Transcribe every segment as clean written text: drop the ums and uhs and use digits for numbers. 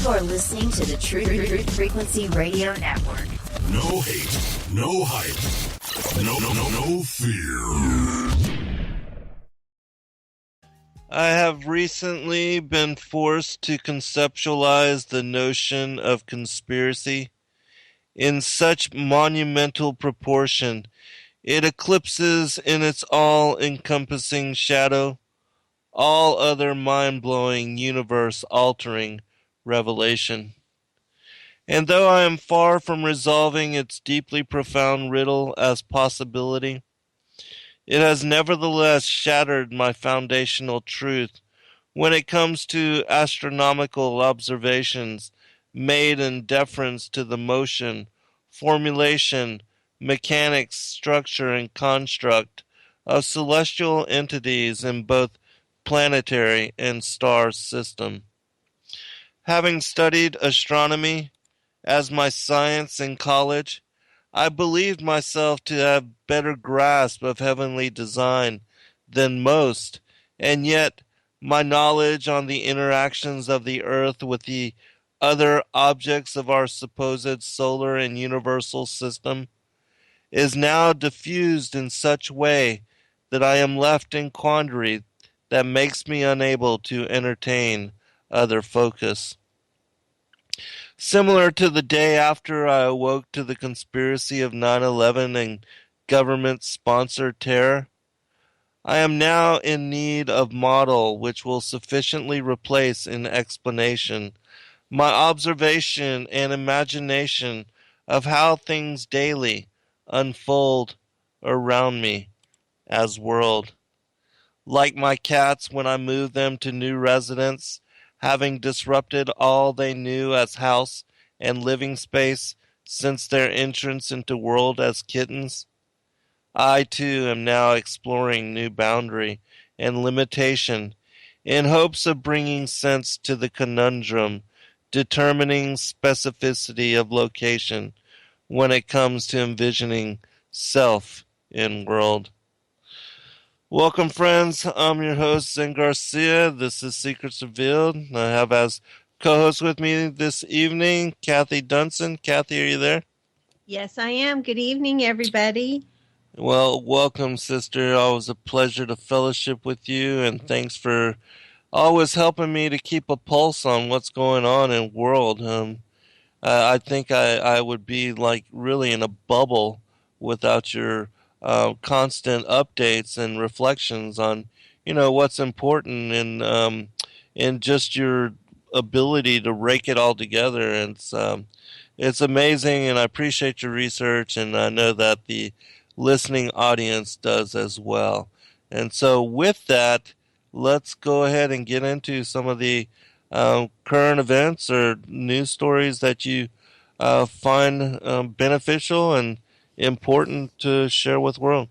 You're listening to the Truth Frequency Radio Network. No hate, no hype, no fear. I have recently been forced to conceptualize the notion of conspiracy in such monumental proportion it eclipses in its all-encompassing shadow all other mind-blowing, universe-altering revelation. And though I am far from resolving its deeply profound riddle as possibility, it has nevertheless shattered my foundational truth when it comes to astronomical observations made in deference to the motion, formulation, mechanics, structure, and construct of celestial entities in both planetary and star system. Having studied astronomy as my science in college, I believed myself to have better grasp of heavenly design than most, and yet my knowledge on the interactions of the earth with the other objects of our supposed solar and universal system is now diffused in such way that I am left in quandary that makes me unable to entertain other focus. Similar to the day after I awoke to the conspiracy of 9/11 and government-sponsored terror, I am now in need of model which will sufficiently replace in explanation my observation and imagination of how things daily unfold around me as world. Like my cats when I moved them to new residence, having disrupted all they knew as house and living space since their entrance into world as kittens, I too am now exploring new boundary and limitation in hopes of bringing sense to the conundrum determining specificity of location when it comes to envisioning self in world. Welcome, friends. I'm your host, Zen Garcia. This is Secrets Revealed. I have as co-host with me this evening, Cathy Dunson. Cathy, are you there? Yes, I am. Good evening, everybody. Well, welcome, sister. Always a pleasure to fellowship with you, and thanks for always helping me to keep a pulse on what's going on in the world. I think I would be like really in a bubble without your constant updates and reflections on, what's important and just your ability to rake it all together. And it's amazing, and I appreciate your research, and I know that the listening audience does as well. And so with that, let's go ahead and get into some of the current events or news stories that you find beneficial and important to share with the world.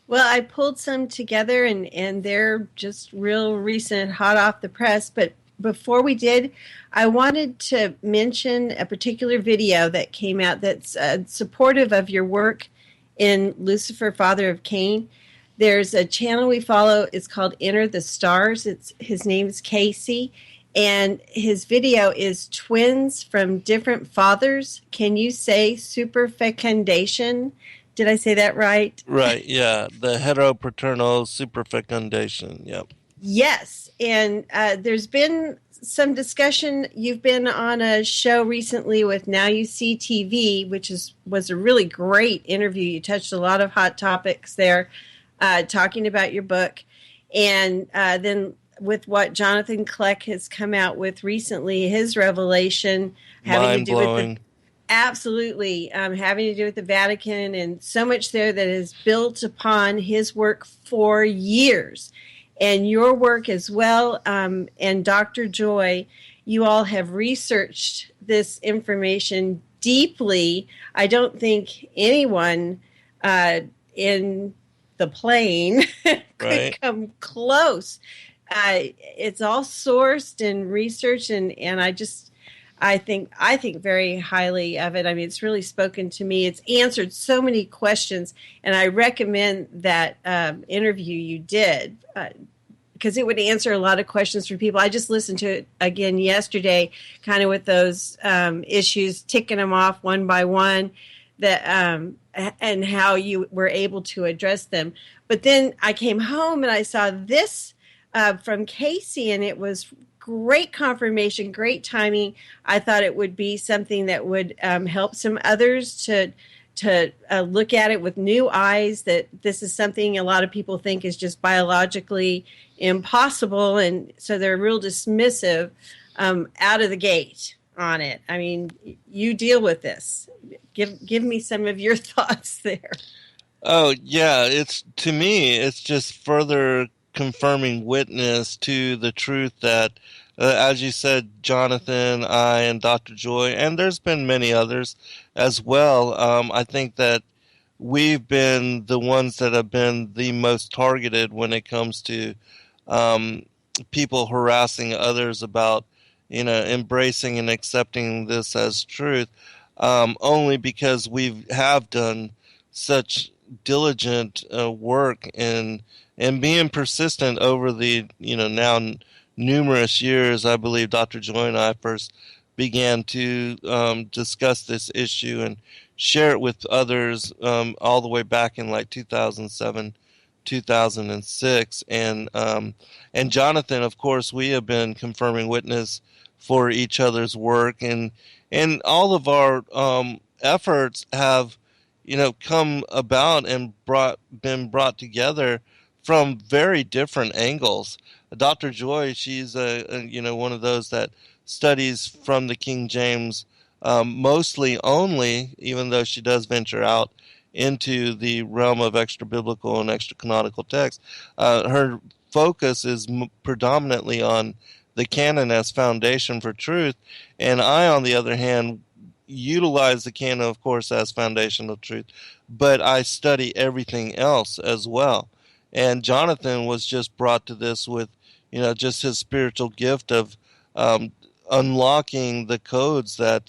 Well, I pulled some together, and they're just real recent, hot off the press. But before we did, I wanted to mention a particular video that came out that's supportive of your work in Lucifer, Father of Cain. There's a channel we follow. It's called Enter the Stars. His name is Casey, and his video is Twins from Different Fathers. Can you say superfecundation? Did I say that right? Right, yeah. The heteropaternal superfecundation, yep. Yes, and there's been some discussion. You've been on a show recently with Now You See TV, which was a really great interview. You touched a lot of hot topics there. Talking about your book, and then with what Jonathan Kleck has come out with recently, his revelation having to do with having to do with the Vatican, and so much there that is built upon his work for years, and your work as well, and Dr. Joy. You all have researched this information deeply. I don't think anyone in the plane could come close. It's all sourced and researched, and I think very highly of it. I mean, it's really spoken to me. It's answered so many questions, and I recommend that interview you did because it would answer a lot of questions for people. I just listened to it again yesterday, kind of with those issues, ticking them off one by one, that and how you were able to address them. But then I came home and I saw this from Casey, and it was great confirmation, great timing. I thought it would be something that would help some others to look at it with new eyes, that this is something a lot of people think is just biologically impossible, and so they're real dismissive out of the gate on it. I mean, you deal with this. Give me some of your thoughts there. Oh, yeah, to me, it's just further confirming witness to the truth that, as you said, Jonathan, I, and Dr. Joy, and there's been many others as well. I think that we've been the ones that have been the most targeted when it comes to people harassing others about, embracing and accepting this as truth, only because we have done such diligent work and being persistent over the now numerous years. I believe Dr. Joy and I first began to discuss this issue and share it with others all the way back in like 2007, 2006, and Jonathan, of course, we have been confirming witness for each other's work, and all of our efforts have come about and been brought together from very different angles. Dr. Joy, she's one of those that studies from the King James mostly only, even though she does venture out into the realm of extra biblical and extra canonical texts. Her focus is predominantly on the canon as foundation for truth, and I, on the other hand, utilize the canon, of course, as foundational truth, but I study everything else as well. And Jonathan was just brought to this with, just his spiritual gift of unlocking the codes that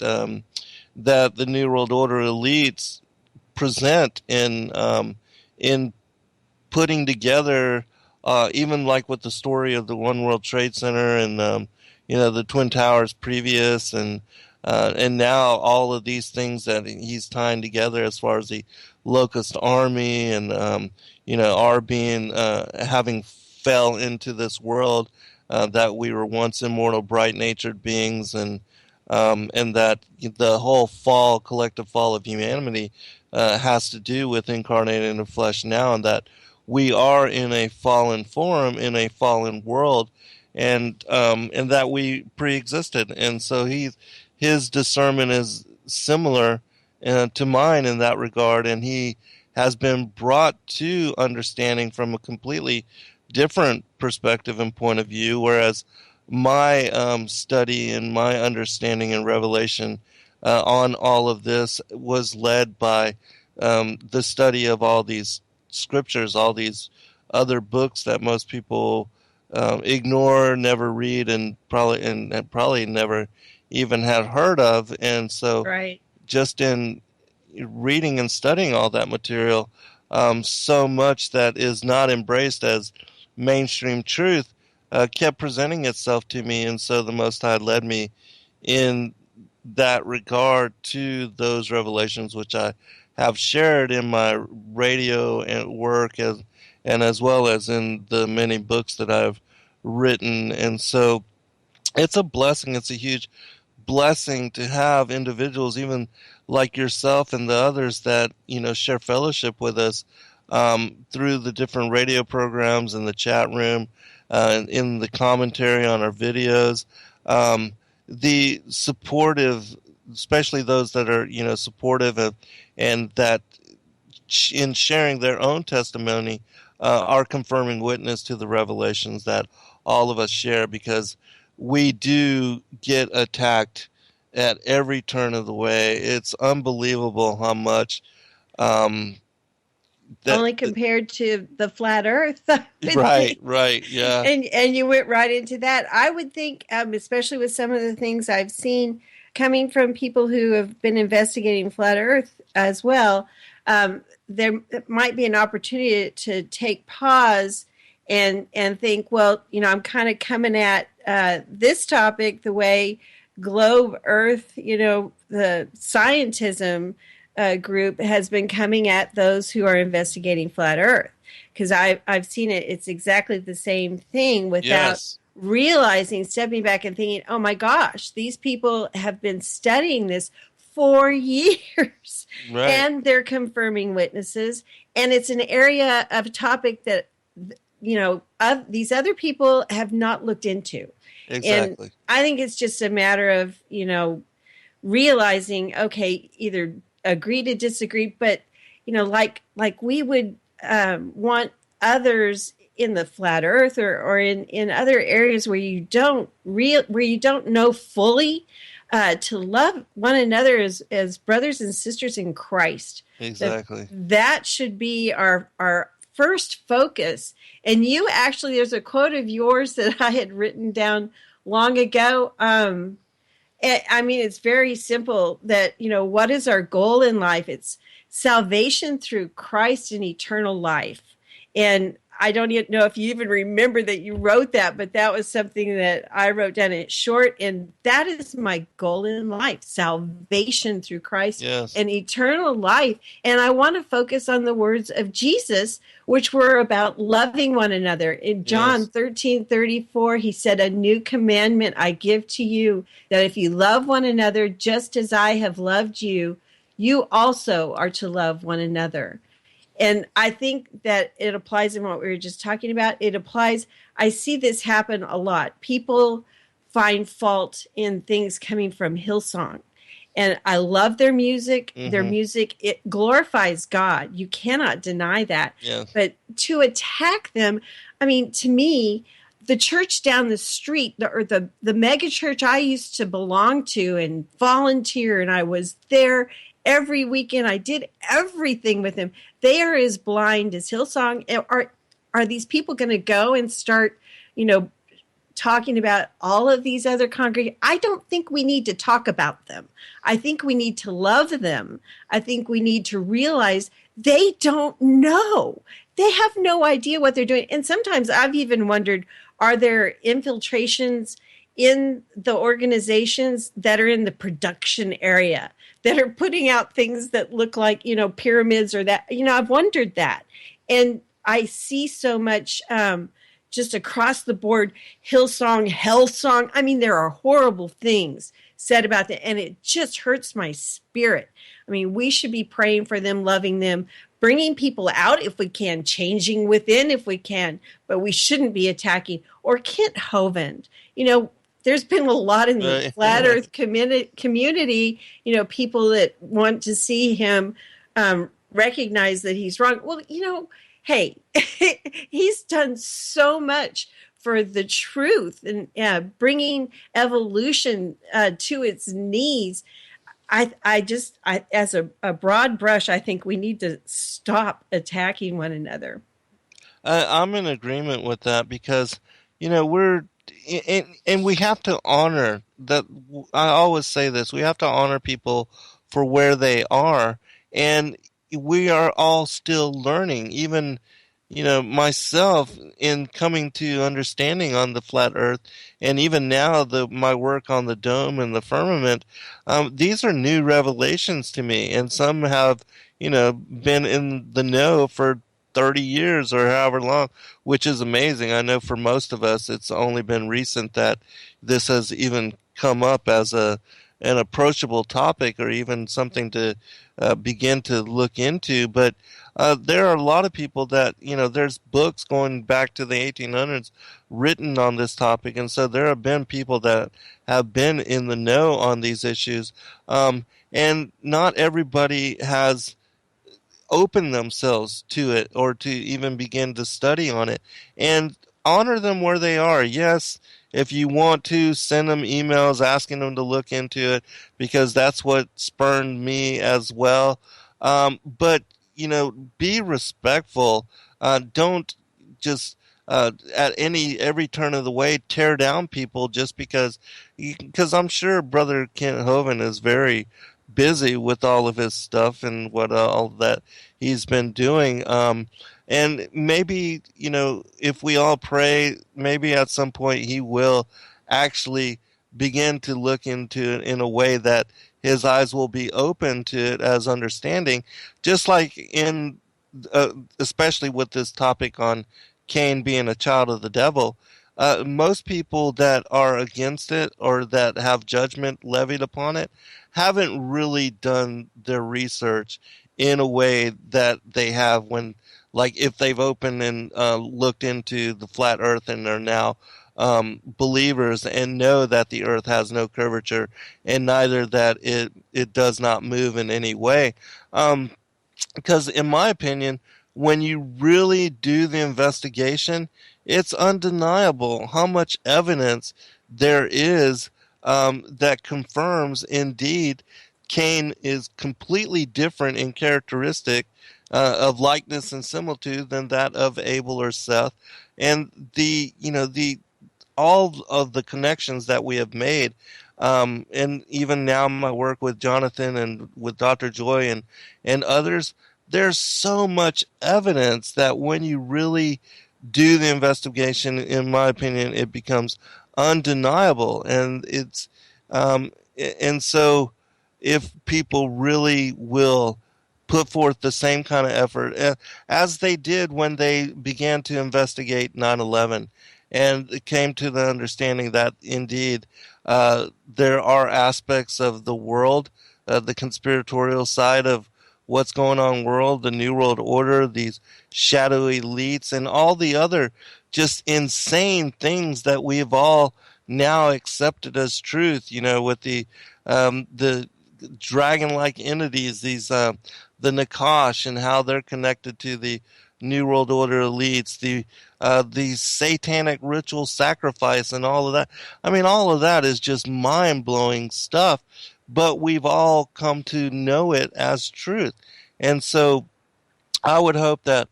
that the New World Order elites present in putting together, even like with the story of the One World Trade Center and the Twin Towers previous, and now all of these things that he's tying together as far as the Locust Army and our being having fell into this world, that we were once immortal, bright-natured beings, and that the whole collective fall of humanity has to do with incarnating in the flesh now, and that we are in a fallen form, in a fallen world, and that we pre-existed. And so his discernment is similar to mine in that regard, and he has been brought to understanding from a completely different perspective and point of view, whereas my study and my understanding and revelation on all of this was led by the study of all these scriptures, all these other books that most people ignore, never read, and probably never even had heard of. And so, Right. Just in reading and studying all that material, so much that is not embraced as mainstream truth kept presenting itself to me, and so the Most High led me in that regard to those revelations, which I have shared in my radio and work, and as well as in the many books that I've written. And so it's a blessing. It's a huge blessing to have individuals, even like yourself and the others, that share fellowship with us through the different radio programs in the chat room, in the commentary on our videos, the supportive, especially those that are supportive of, and that in sharing their own testimony are confirming witness to the revelations that all of us share, because we do get attacked at every turn of the way. It's unbelievable how much only compared to the flat earth. Right, yeah. And you went right into that. I would think, especially with some of the things I've seen coming from people who have been investigating flat earth as well, there might be an opportunity to take pause and think, well, I'm kind of coming at this topic the way globe earth, the scientism group has been coming at those who are investigating flat earth, because I've seen it. It's exactly the same thing without Yes. realizing, stepping back and thinking, oh my gosh, these people have been studying this for years Right. and they're confirming witnesses. And it's an area of topic that, these other people have not looked into. Exactly. And I think it's just a matter of, realizing, okay, either agree to disagree, but, like we would want others in the flat earth or in other areas where you don't know fully, to love one another as brothers and sisters in Christ. Exactly. That should be our first focus. And there's a quote of yours that I had written down long ago. It's very simple that, what is our goal in life? It's salvation through Christ and eternal life. And I don't even know if you even remember that you wrote that, but that was something that I wrote down. It's short, and that is my goal in life: salvation through Christ Yes. and eternal life. And I want to focus on the words of Jesus, which were about loving one another. In John 13:34, he said, "A new commandment I give to you, that if you love one another just as I have loved you, you also are to love one another." And I think that it applies in what we were just talking about. I see this happen a lot. People find fault in things coming from Hillsong. And I love their music. Mm-hmm. Their music, it glorifies God. You cannot deny that. Yes. But to attack them, to me, the church down the street, the mega church I used to belong to and volunteer, and I was there every weekend. I did everything with them. They are as blind as Hillsong. Are these people going to go and start, talking about all of these other congregations? I don't think we need to talk about them. I think we need to love them. I think we need to realize they don't know. They have no idea what they're doing. And sometimes I've even wondered, are there infiltrations in the organizations that are in the production area, that are putting out things that look like, pyramids or that, I've wondered that. And I see so much just across the board, Hillsong, Hellsong. There are horrible things said about that, and it just hurts my spirit. We should be praying for them, loving them, bringing people out if we can, changing within if we can, but we shouldn't be attacking. Or Kent Hovind, there's been a lot in the flat earth community, people that want to see him recognize that he's wrong. Well, hey, he's done so much for the truth and bringing evolution to its knees. As a broad brush, I think we need to stop attacking one another. I'm in agreement with that because, and we have to honor that. I always say this: we have to honor people for where they are, and we are all still learning. Even, myself in coming to understanding on the flat Earth, and even now my work on the dome and the firmament. These are new revelations to me, and some have, been in the know for 30 years or however long, which is amazing. I know for most of us, it's only been recent that this has even come up as an approachable topic or even something to begin to look into. But there are a lot of people that, there's books going back to the 1800s written on this topic. And so there have been people that have been in the know on these issues. And not everybody has open themselves to it or to even begin to study on it, and honor them where they are. Yes, if you want to, send them emails asking them to look into it, because that's what spurned me as well. But be respectful. Don't just at every turn of the way tear down people just because I'm sure Brother Kent Hovind is very busy with all of his stuff and what all that he's been doing. And maybe, if we all pray, maybe at some point he will actually begin to look into it in a way that his eyes will be open to it as understanding, just like especially with this topic on Cain being a child of the devil. Most people that are against it or that have judgment levied upon it haven't really done their research in a way that they have when, like, if they've opened and looked into the flat earth and are now believers and know that the earth has no curvature and neither that it does not move in any way. Because in my opinion, when you really do the investigation, it's undeniable how much evidence there is that confirms indeed Cain is completely different in characteristic of likeness and similitude than that of Abel or Seth, and the all of the connections that we have made. And even now my work with Jonathan and with Dr. Joy and others, there's so much evidence that when you really do the investigation, in my opinion, it becomes undeniable. And so if people really will put forth the same kind of effort as they did when they began to investigate 9/11 and it came to the understanding that indeed there are aspects of the world, the conspiratorial side of what's going on in the world, the New World Order, these shadow elites, and all the other just insane things that we've all now accepted as truth, with the dragon-like entities, the Nakash, and how they're connected to the New World Order elites, the satanic ritual sacrifice and all of that. I mean, all of that is just mind-blowing stuff, but we've all come to know it as truth. And so I would hope that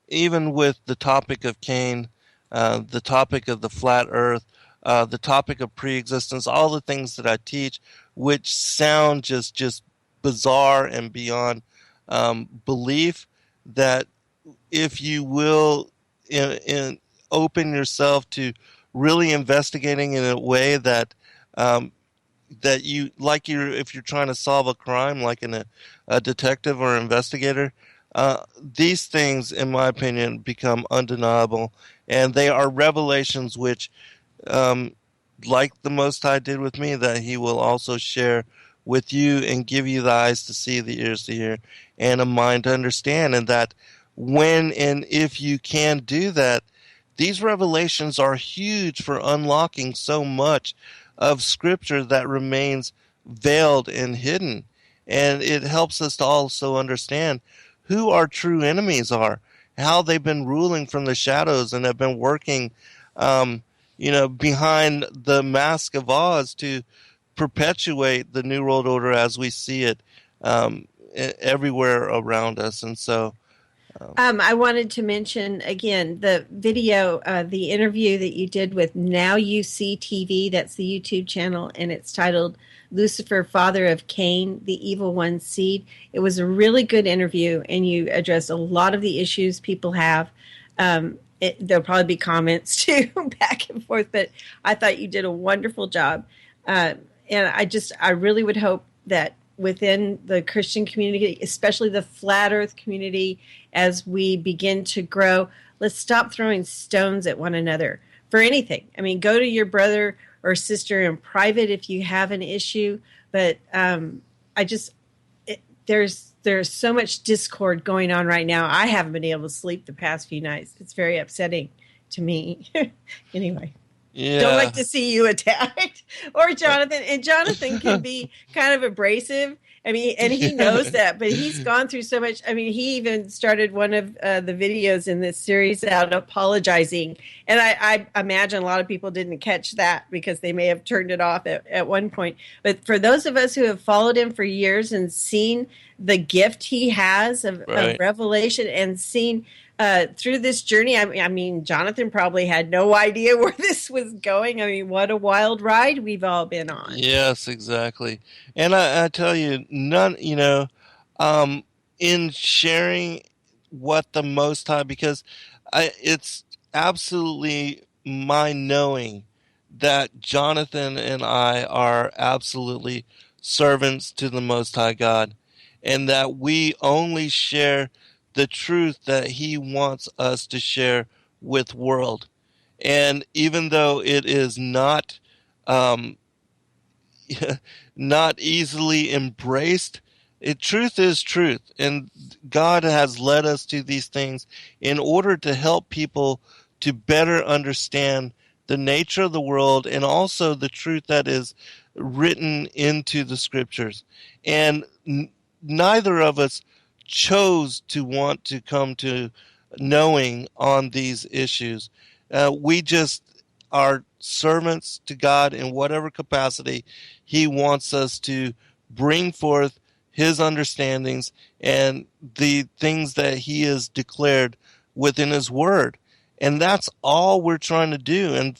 even with the topic of Cain, the topic of the flat earth, the topic of pre-existence, all the things that I teach, which sound just bizarre and beyond belief, that if you will open yourself to really investigating in a way that that you like, if you're trying to solve a crime, like in a detective or investigator, these things, in my opinion, become undeniable, and they are revelations which, like the Most High did with me, that He will also share with you and give you the eyes to see, the ears to hear, and a mind to understand. And that when and if you can do that, these revelations are huge for unlocking so much of Scripture that remains veiled and hidden. And it helps us to also understand who our true enemies are, how they've been ruling from the shadows and have been working, behind the mask of Oz to perpetuate the New World Order as we see it everywhere around us. And so I wanted to mention again the video, the interview that you did with Now You See TV. That's the YouTube channel, and it's titled Lucifer, Father of Cain, the Evil One's Seed. It was a really good interview, and you addressed a lot of the issues people have. There'll probably be comments too back and forth, but I thought you did a wonderful job. And I really would hope that within the Christian community, especially the flat earth community, as we begin to grow, let's stop throwing stones at one another for anything. I mean, go to your brother or sister in private if you have an issue, but there's so much discord going on right now. I haven't been able to sleep the past few nights. It's very upsetting to me. Anyway. yeah. Don't like to see you attacked. Or Jonathan. And Jonathan can be kind of abrasive. I mean, and he knows that, but he's gone through so much. I mean, he even started one of the videos in this series out apologizing. And I imagine a lot of people didn't catch that because they may have turned it off at one point. But for those of us who have followed him for years and seen the gift he has of revelation and seen through this journey. I mean, Jonathan probably had no idea where this was going. I mean, what a wild ride we've all been on. Yes, exactly. And I tell you, um, in sharing what the Most High, because it's absolutely my knowing that Jonathan and I are absolutely servants to the Most High God, and that we only share the truth that He wants us to share with world. And even though it is not um, not easily embraced. Truth is truth, and God has led us to these things in order to help people to better understand the nature of the world and also the truth that is written into the scriptures. And neither of us chose to want to come to knowing on these issues. We just are servants to God in whatever capacity He wants us to bring forth His understandings and the things that He has declared within His Word. And that's all we're trying to do. And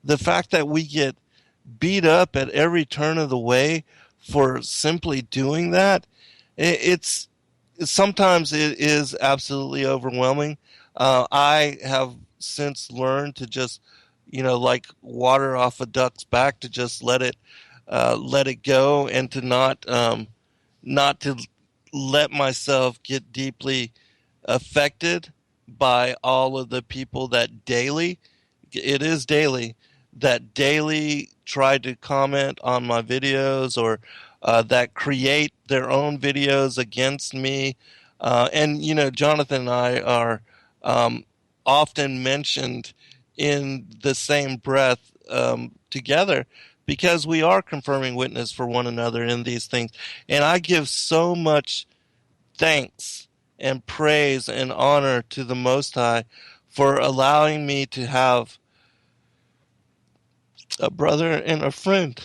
the fact that we get beat up at every turn of the way for simply doing that, it's sometimes it is absolutely overwhelming. I have since learned to just, like water off a duck's back, to just let it go, and to not to let myself get deeply affected by all of the people that daily, it is daily, that daily try to comment on my videos, or that create their own videos against me. And, Jonathan and I are often mentioned in the same breath together, because we are confirming witness for one another in these things. And I give so much thanks and praise and honor to the Most High for allowing me to have a brother and a friend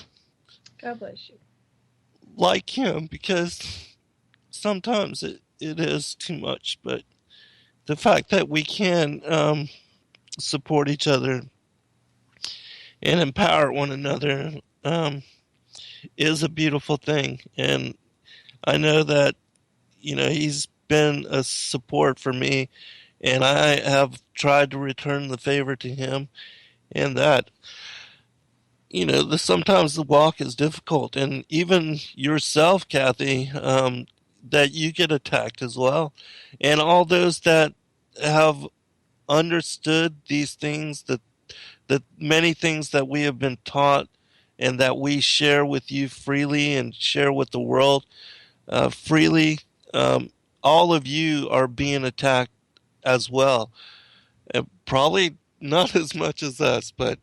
God bless you. like him, because sometimes it is too much. But the fact that we can support each other and empower one another is a beautiful thing. And I know that, he's been a support for me, and I have tried to return the favor to him, and that, sometimes the walk is difficult. And even yourself, Cathy, that you get attacked as well. And all those that have understood these things, that many things that we have been taught and that we share with you freely and share with the world freely, all of you are being attacked as well. Probably not as much as us, but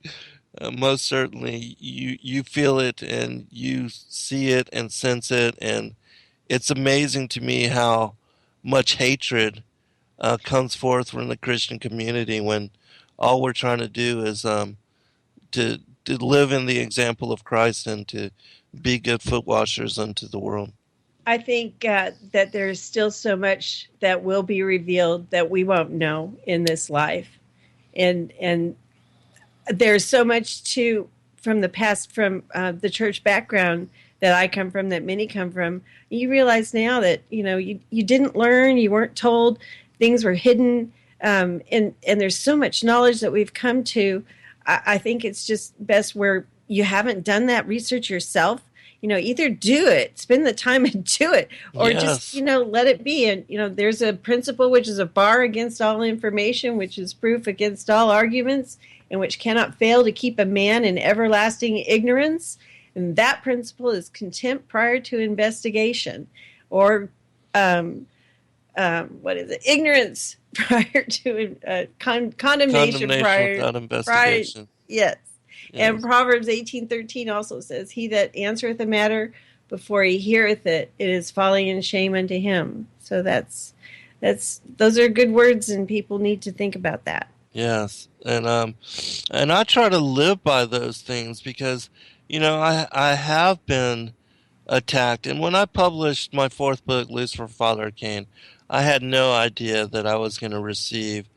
most certainly you feel it and you see it and sense it. And it's amazing to me how much hatred comes forth from the Christian community, when all we're trying to do is to live in the example of Christ and to be good foot washers unto the world. I think that there's still so much that will be revealed that we won't know in this life, and there's so much too from the past, from the church background that I come from, that many come from. You realize now that you didn't learn, you weren't told, things were hidden, and there's so much knowledge that we've come to. I think it's just best where you haven't done that research yourself. Either do it, spend the time and do it, or Yes. just, let it be. And, there's a principle which is a bar against all information, which is proof against all arguments, and which cannot fail to keep a man in everlasting ignorance. And that principle is contempt prior to investigation, or what is it? Ignorance prior to condemnation prior without investigation. Yes. Yes. And Proverbs 18:13 also says, "He that answereth a matter before he heareth it, it is folly and shame unto him." So those are good words, and people need to think about that. Yes, and I try to live by those things, because I have been attacked. And when I published my fourth book, Lucifer, Father of Cain, I had no idea that I was going to receive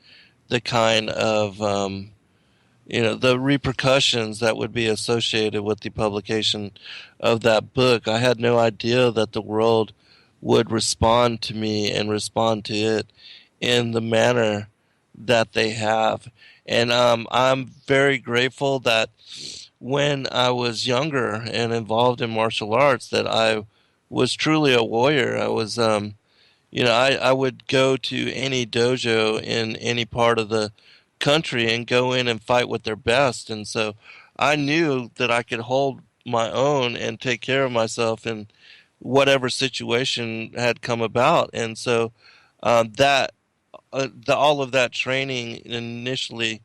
the kind of the repercussions that would be associated with the publication of that book. I had no idea that the world would respond to me and respond to it in the manner that they have. And I'm very grateful that when I was younger and involved in martial arts, that I was truly a warrior. I was, I would go to any dojo in any part of the country and go in and fight with their best. And so I knew that I could hold my own and take care of myself in whatever situation had come about. And so that all of that training initially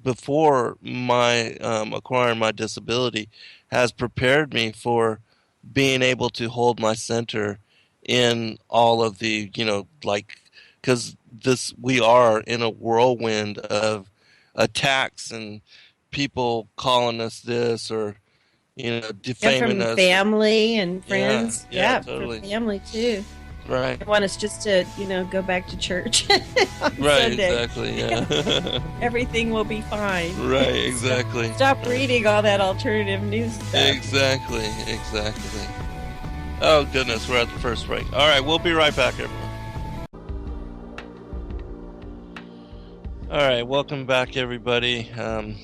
before my acquiring my disability has prepared me for being able to hold my center in all of the, because this we are in a whirlwind of attacks and people calling us this or Yeah, defaming from us. family and Yeah, friends. yeah, Yeah, totally. from family too. Right. They want us just to, go back to church on Right, Sunday. exactly, yeah. Everything will be fine. Right, exactly. Stop reading all that alternative news stuff. Exactly. Oh, goodness, we're at the first break. All right, we'll be right back, everyone. All right, welcome back, everybody. I'm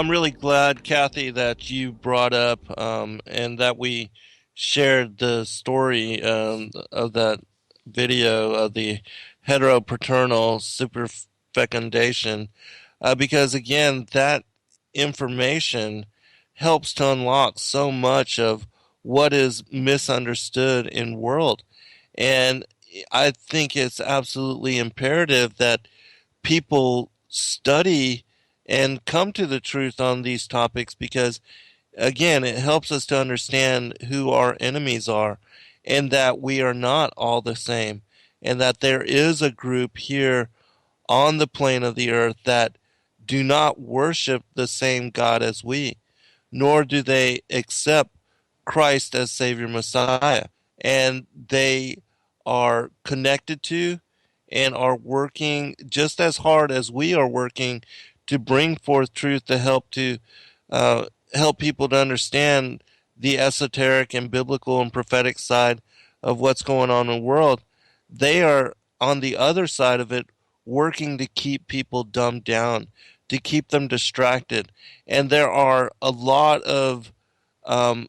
really glad, Cathy, that you brought up and that we shared the story of that video of the heteropaternal superfecundation, because, again, that information helps to unlock so much of what is misunderstood in world. And I think it's absolutely imperative that people study and come to the truth on these topics because, again, it helps us to understand who our enemies are and that we are not all the same and that there is a group here on the plane of the earth that do not worship the same God as we, nor do they accept Christ as Savior Messiah. And they are connected to and are working just as hard as we are working to bring forth truth to help people to understand the esoteric and biblical and prophetic side of what's going on in the world. They are on the other side of it working to keep people dumbed down, to keep them distracted. And there are a lot of um,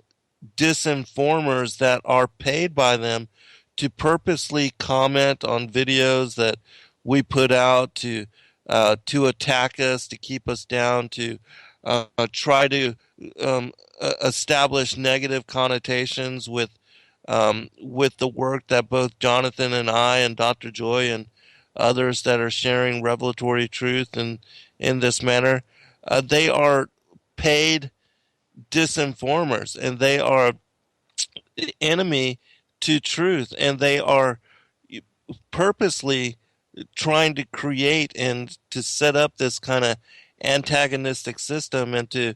disinformers that are paid by them to purposely comment on videos that we put out to attack us, to keep us down, to try to establish negative connotations with the work that both Jonathan and I and Dr. Joy and others that are sharing revelatory truth in this manner. They are paid disinformers and they are the enemy to truth and they are purposely trying to create and to set up this kind of antagonistic system and to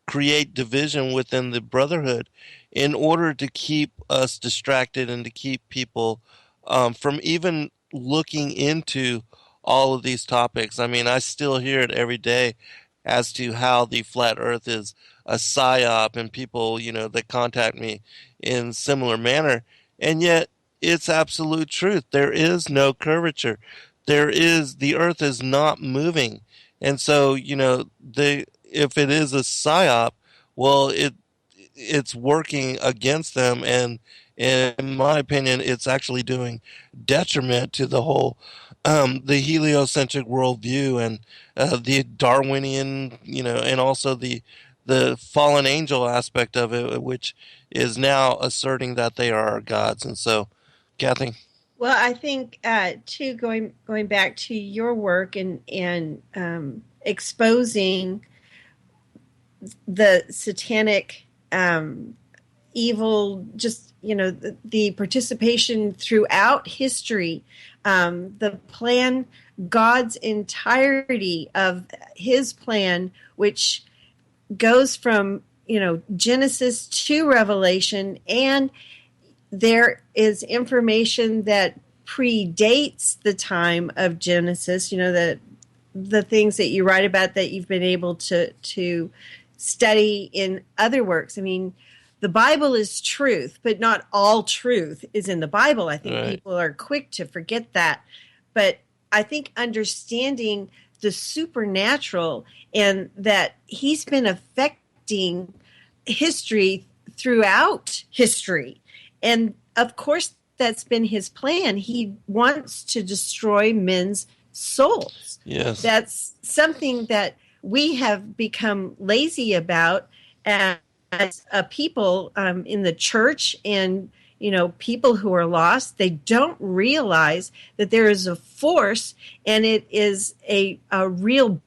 create division within the brotherhood in order to keep us distracted and to keep people from even looking into all of these topics. I mean, I still hear it every day as to how the flat earth is a psyop and people, that contact me in similar manner. And yet it's absolute truth. There is no curvature. The earth is not moving. And so, if it is a psyop, well, it's working against them. And in my opinion, it's actually doing detriment to the whole, the heliocentric worldview and the Darwinian, and also the fallen angel aspect of it, which is now asserting that they are our gods. And so, Cathy. Well, I think too, going back to your work and exposing the satanic evil, just the participation throughout history, the plan, God's entirety of His plan, which goes from Genesis to Revelation, and there is information that predates the time of Genesis, the things that you write about that you've been able to study in other works. I mean, the Bible is truth, but not all truth is in the Bible. I think people are quick to forget that. But I think understanding the supernatural and that he's been affecting history throughout history. And of course, that's been his plan. He wants to destroy men's souls. Yes. That's something that we have become lazy about as a people in the church, and people who are lost. They don't realize that there is a force, and it is a real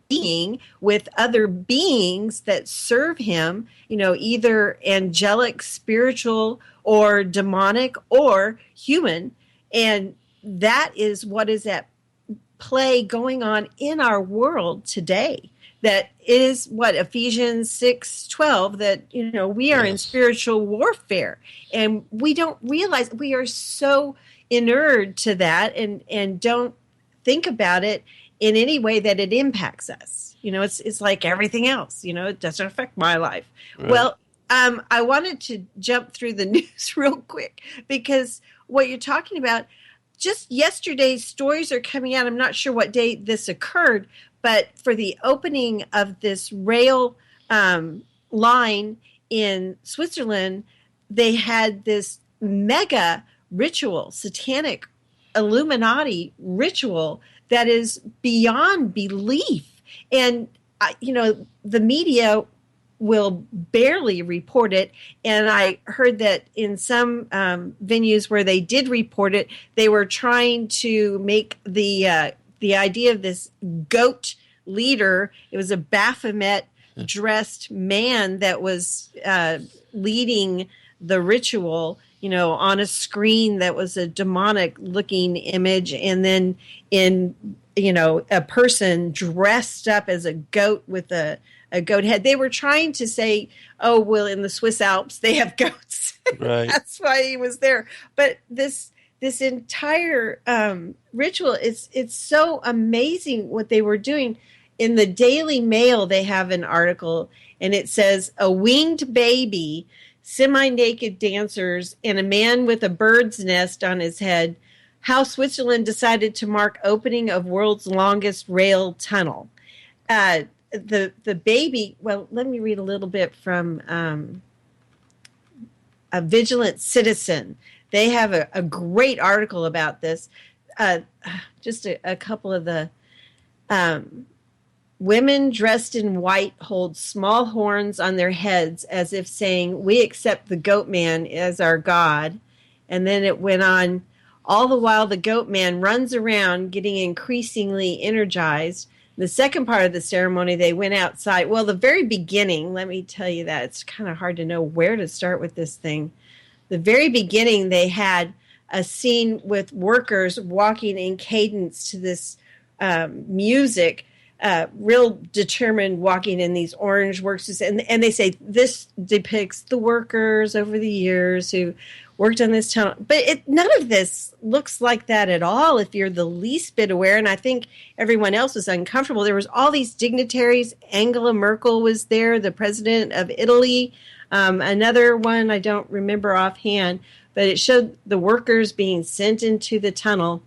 being with other beings that serve him, either angelic, spiritual, or demonic, or human. And that is what is at play going on in our world today. That is what Ephesians 6:12, that we are in spiritual warfare, and we don't realize, we are so inured to that, and don't think about it in any way that it impacts us. It's like everything else. It doesn't affect my life. Right. Well, I wanted to jump through the news real quick, because what you're talking about, just yesterday, stories are coming out. I'm not sure what day this occurred, but for the opening of this rail line in Switzerland, they had this mega ritual, satanic Illuminati ritual that is beyond belief. And, the media will barely report it. And I heard that in some venues where they did report it, they were trying to make the idea of this goat leader. It was a Baphomet dressed man that was leading the ritual, on a screen that was a demonic looking image. And then a person dressed up as a goat with a goat head. They were trying to say, oh, well, in the Swiss Alps, they have goats. Right. That's why he was there. But this entire ritual, it's so amazing what they were doing. In the Daily Mail, they have an article, and it says, a winged baby, semi-naked dancers, and a man with a bird's nest on his head, how Switzerland decided to mark opening of world's longest rail tunnel. The baby, well, let me read a little bit from a Vigilant Citizen. They have a great article about this. Just a couple of the women dressed in white hold small horns on their heads as if saying, we accept the goat man as our God. And then it went on, all the while the goat man runs around getting increasingly energized. The second part of the ceremony, they went outside. Well, the very beginning, let me tell you that. It's kind of hard to know where to start with this thing. The very beginning, they had a scene with workers walking in cadence to this music, real determined, walking in these orange works. And they say this depicts the workers over the years who worked on this tunnel. But none of this looks like that at all if you're the least bit aware. And I think everyone else was uncomfortable. There was all these dignitaries. Angela Merkel was there, the president of Italy. Another one I don't remember offhand, but it showed the workers being sent into the tunnel.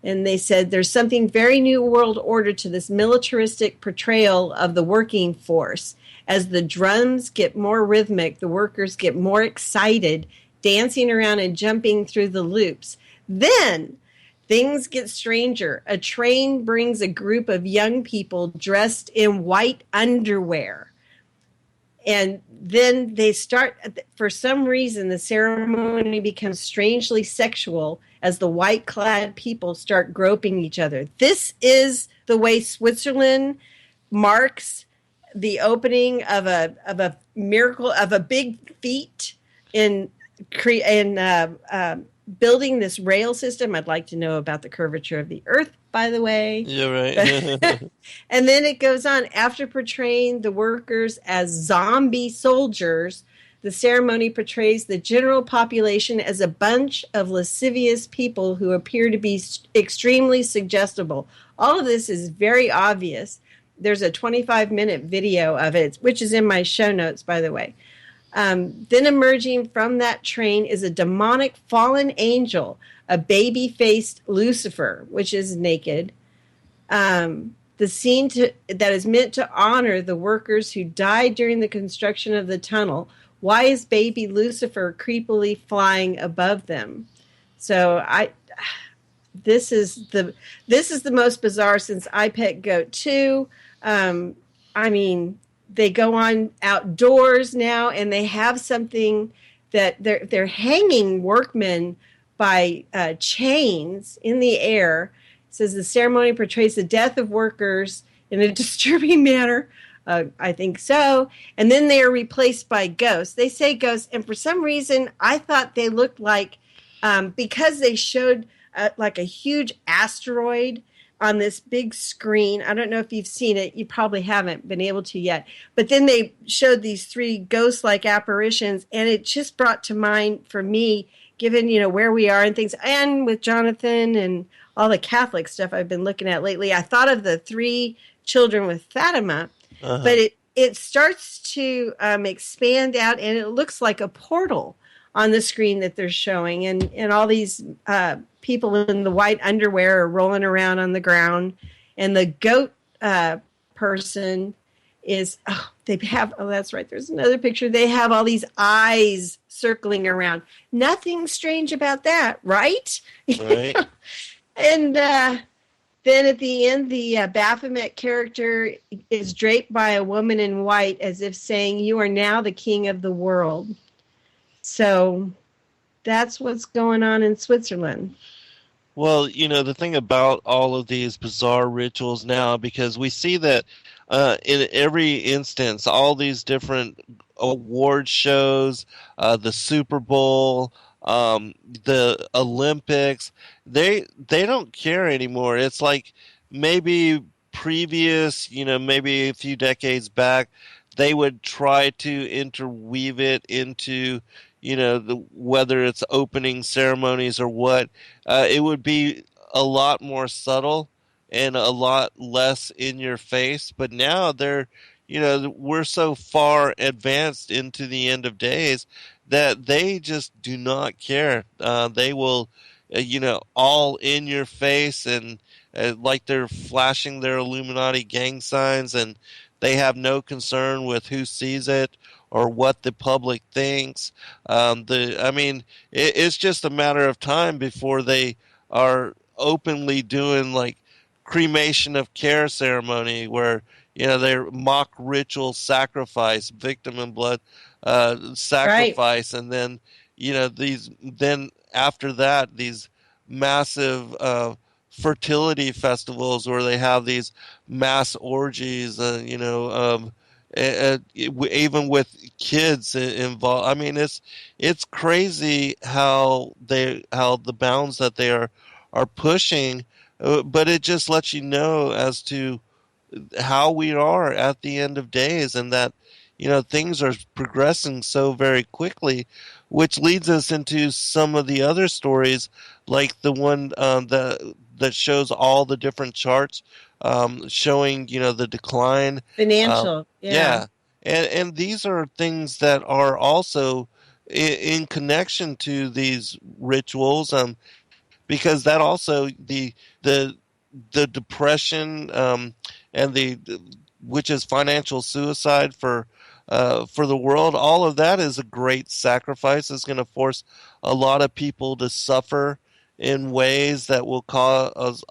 And they said there's something very new world order to this militaristic portrayal of the working force. As the drums get more rhythmic, the workers get more excited, dancing around and jumping through the loops. Then things get stranger. A train brings a group of young people dressed in white underwear. And then they start, for some reason, the ceremony becomes strangely sexual as the white-clad people start groping each other. This is the way Switzerland marks the opening of a miracle, of a big feat in building this rail system. I'd like to know about the curvature of the earth, by the way. Yeah, right. And then it goes on. After portraying the workers as zombie soldiers, the ceremony portrays the general population as a bunch of lascivious people who appear to be extremely suggestible. All of this is very obvious. There's a 25-minute video of it, which is in my show notes, by the way. Then emerging from that train is a demonic fallen angel, a baby-faced Lucifer, which is naked. The scene that is meant to honor the workers who died during the construction of the tunnel. Why is baby Lucifer creepily flying above them? So this is the most bizarre since I Pet Goat 2. I mean, they go on outdoors now, and they have something that they're hanging workmen by chains in the air. It says the ceremony portrays the death of workers in a disturbing manner. I think so. And then they are replaced by ghosts. They say ghosts, and for some reason, I thought they looked like, because they showed like a huge asteroid on this big screen. I don't know if you've seen it. You probably haven't been able to yet. But then they showed these three ghost-like apparitions, and it just brought to mind for me, given, where we are and things, and with Jonathan and all the Catholic stuff I've been looking at lately, I thought of the three children with Fatima, but it starts to expand out, and it looks like a portal on the screen that they're showing, and all these people in the white underwear are rolling around on the ground, and the goat person is, that's right, there's another picture. They have all these eyes circling around. Nothing strange about that, right? Right. And then at the end, the Baphomet character is draped by a woman in white, as if saying, "You are now the king of the world." So that's what's going on in Switzerland. Well, the thing about all of these bizarre rituals now, because we see that in every instance, all these different award shows, the Super Bowl, the Olympics, they don't care anymore. It's like maybe previous, maybe a few decades back, they would try to interweave it into, whether it's opening ceremonies or what. It would be a lot more subtle and a lot less in your face. But now we're so far advanced into the end of days that they just do not care. They will, all in your face, and like they're flashing their Illuminati gang signs, and they have no concern with who sees it or what the public thinks. It's just a matter of time before they are openly doing like cremation of care ceremony, where they're mock ritual sacrifice, victim and blood sacrifice, right. And then then after that, these massive fertility festivals where they have these mass orgies, even with kids involved. I mean, it's crazy how the bounds that they are pushing, but it just lets you know as to how we are at the end of days, and that things are progressing so very quickly, which leads us into some of the other stories, like the one that shows all the different charts showing the decline, financial. Yeah. And these are things that are also in connection to these rituals, because that also the depression, and which is financial suicide for the world. All of that is a great sacrifice. It's going to force a lot of people to suffer in ways that will cause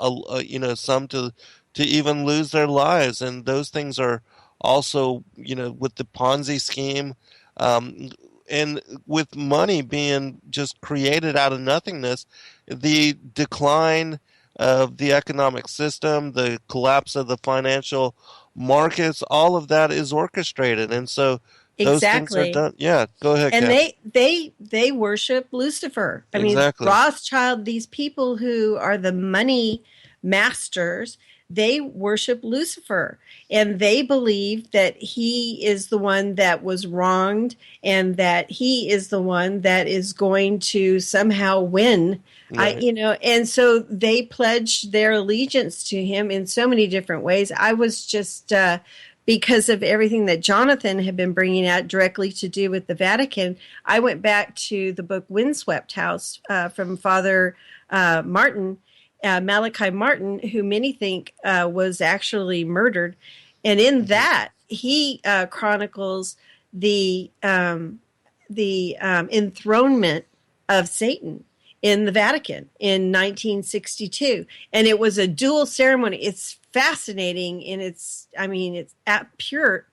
some to even lose their lives. And those things are also, with the Ponzi scheme, and with money being just created out of nothingness, the decline of the economic system, the collapse of the financial markets, all of that is orchestrated. And so Those things are Exactly. done. Yeah, go ahead, And Cap. they worship Lucifer. I mean, Exactly. Rothschild, these people who are the money masters, they worship Lucifer, and they believe that he is the one that was wronged, and that he is the one that is going to somehow win. Right. And so they pledge their allegiance to him in so many different ways. I was just because of everything that Jonathan had been bringing out directly to do with the Vatican, I went back to the book Windswept House from Father Martin, Malachi Martin, who many think was actually murdered. And in that, he chronicles the enthronement of Satan in the Vatican in 1962, and it was a dual ceremony. It's fascinating, and it's pure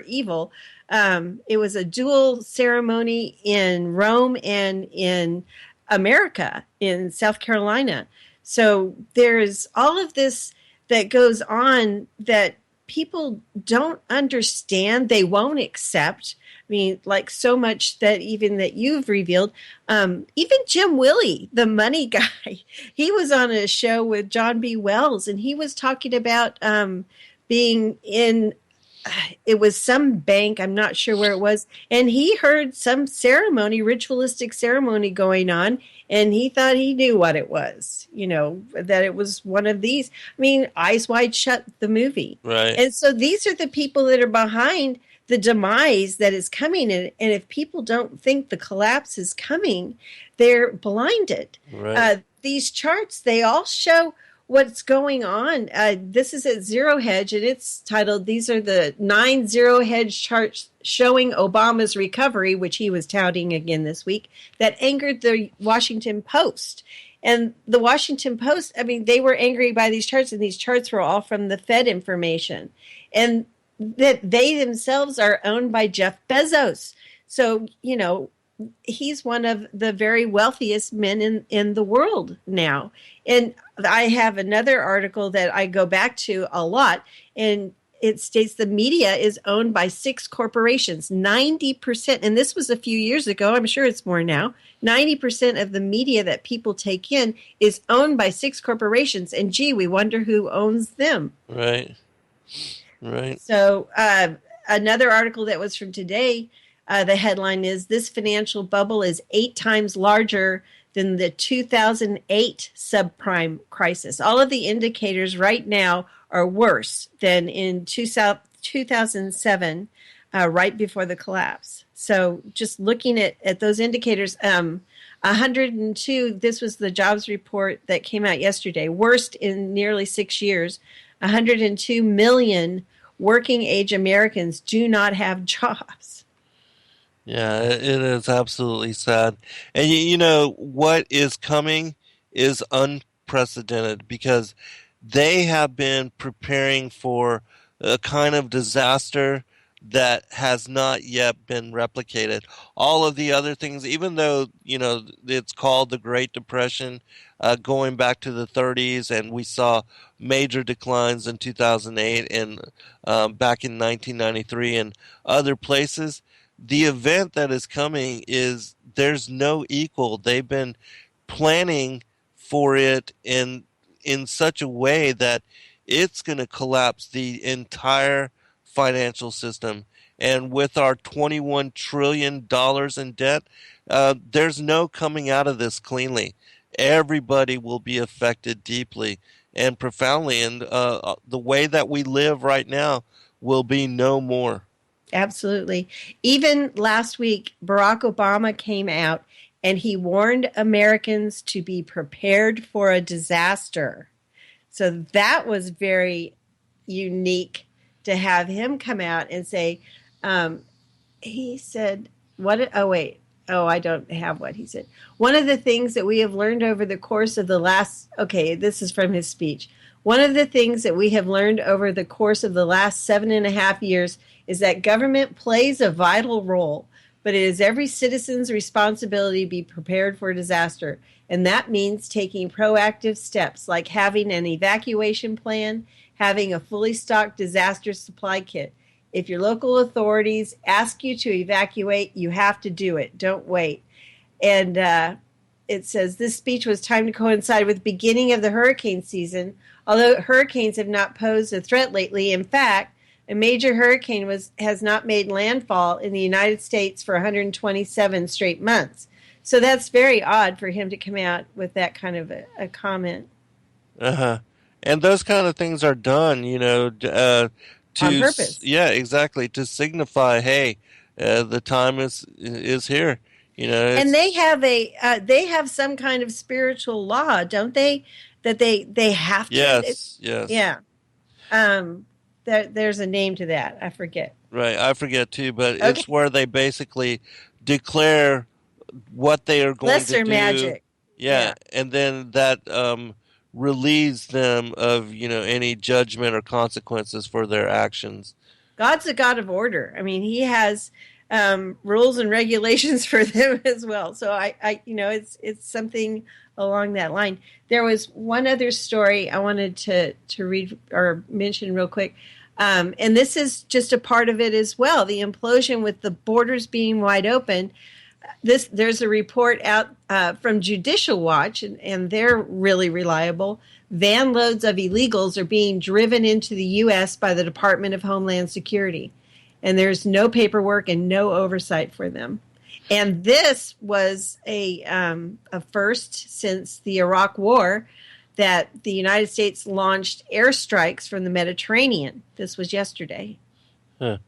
evil. It was a dual ceremony in Rome and in America, in South Carolina. So there's all of this that goes on that people don't understand. They won't accept. I mean, like so much that even that you've revealed. Even Jim Willie, the money guy, he was on a show with John B. Wells, and he was talking about being in. It was some bank, I'm not sure where it was, and he heard some ceremony, ritualistic ceremony going on, and he thought he knew what it was, that it was one of these. I mean, Eyes Wide Shut, the movie. Right. And so these are the people that are behind the demise that is coming. And if people don't think the collapse is coming, they're blinded. Right. These charts, they all show what's going on. This is at Zero Hedge, and it's titled, these are the 9 Zero Hedge charts showing Obama's recovery, which he was touting again this week, that angered the Washington Post. And the Washington Post, I mean, they were angry by these charts, and these charts were all from the Fed information. And that they themselves are owned by Jeff Bezos. So, he's one of the very wealthiest men in the world now. And I have another article that I go back to a lot, and it states the media is owned by 6 corporations, 90%. And this was a few years ago. I'm sure it's more now. 90% of the media that people take in is owned by 6 corporations. And gee, we wonder who owns them. Right. Right. So another article that was from today, the headline is, "This financial bubble is 8 times larger than the 2008 subprime crisis." All of the indicators right now are worse than in 2007, right before the collapse. So just looking at those indicators, 102, this was the jobs report that came out yesterday, worst in nearly 6 years. 102 million working age Americans do not have jobs. Yeah, it is absolutely sad. And what is coming is unprecedented, because they have been preparing for a kind of disaster that has not yet been replicated. All of the other things, even though, it's called the Great Depression, going back to the 30s, and we saw major declines in 2008 and back in 1993 and other places, the event that is coming is there's no equal. They've been planning for it in such a way that it's going to collapse the entire financial system. And with our $21 trillion in debt, there's no coming out of this cleanly. Everybody will be affected deeply and profoundly. And the way that we live right now will be no more. Absolutely. Even last week, Barack Obama came out and he warned Americans to be prepared for a disaster. So that was very unique to have him come out and say, he said, what? Oh, wait. Oh, I don't have what he said. One of the things that we have learned over the course of the last, okay, this is from his speech. One of the things that we have learned over the course of the last 7.5 years is that government plays a vital role, but it is every citizen's responsibility to be prepared for disaster. And that means taking proactive steps like having an evacuation plan, having a fully stocked disaster supply kit. If your local authorities ask you to evacuate, you have to do it. Don't wait. And it says this speech was timed to coincide with the beginning of the hurricane season. Although hurricanes have not posed a threat lately, in fact, a major hurricane has not made landfall in the United States for 127 straight months. So that's very odd for him to come out with that kind of a comment. Uh-huh. And those kind of things are done, On purpose. yeah, exactly, to signify, hey, the time is here. And they have some kind of spiritual law, don't they? That they have to. Yes, yes. Yeah. There's a name to that. I forget. Right, I forget too, but Okay. it's where they basically declare what they are going Lesser to do. magic. Yeah, and then that relieves them of, any judgment or consequences for their actions. God's a God of order. I mean, He has rules and regulations for them as well. So I it's something along that line. There was one other story I wanted to read or mention real quick. And this is just a part of it as well. The implosion with the borders being wide open. There's a report out from Judicial Watch, and they're really reliable. Van loads of illegals are being driven into the U.S. by the Department of Homeland Security, and there's no paperwork and no oversight for them. And this was a first since the Iraq War, that the United States launched airstrikes from the Mediterranean. This was yesterday. Huh.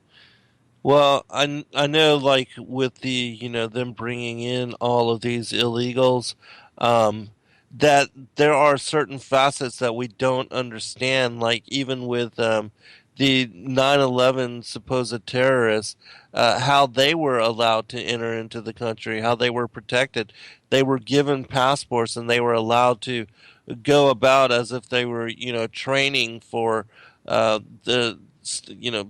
Well, I know, like, with the, them bringing in all of these illegals, that there are certain facets that we don't understand, like even with the 9/11 supposed terrorists, how they were allowed to enter into the country, how they were protected. They were given passports and they were allowed to go about as if they were, training for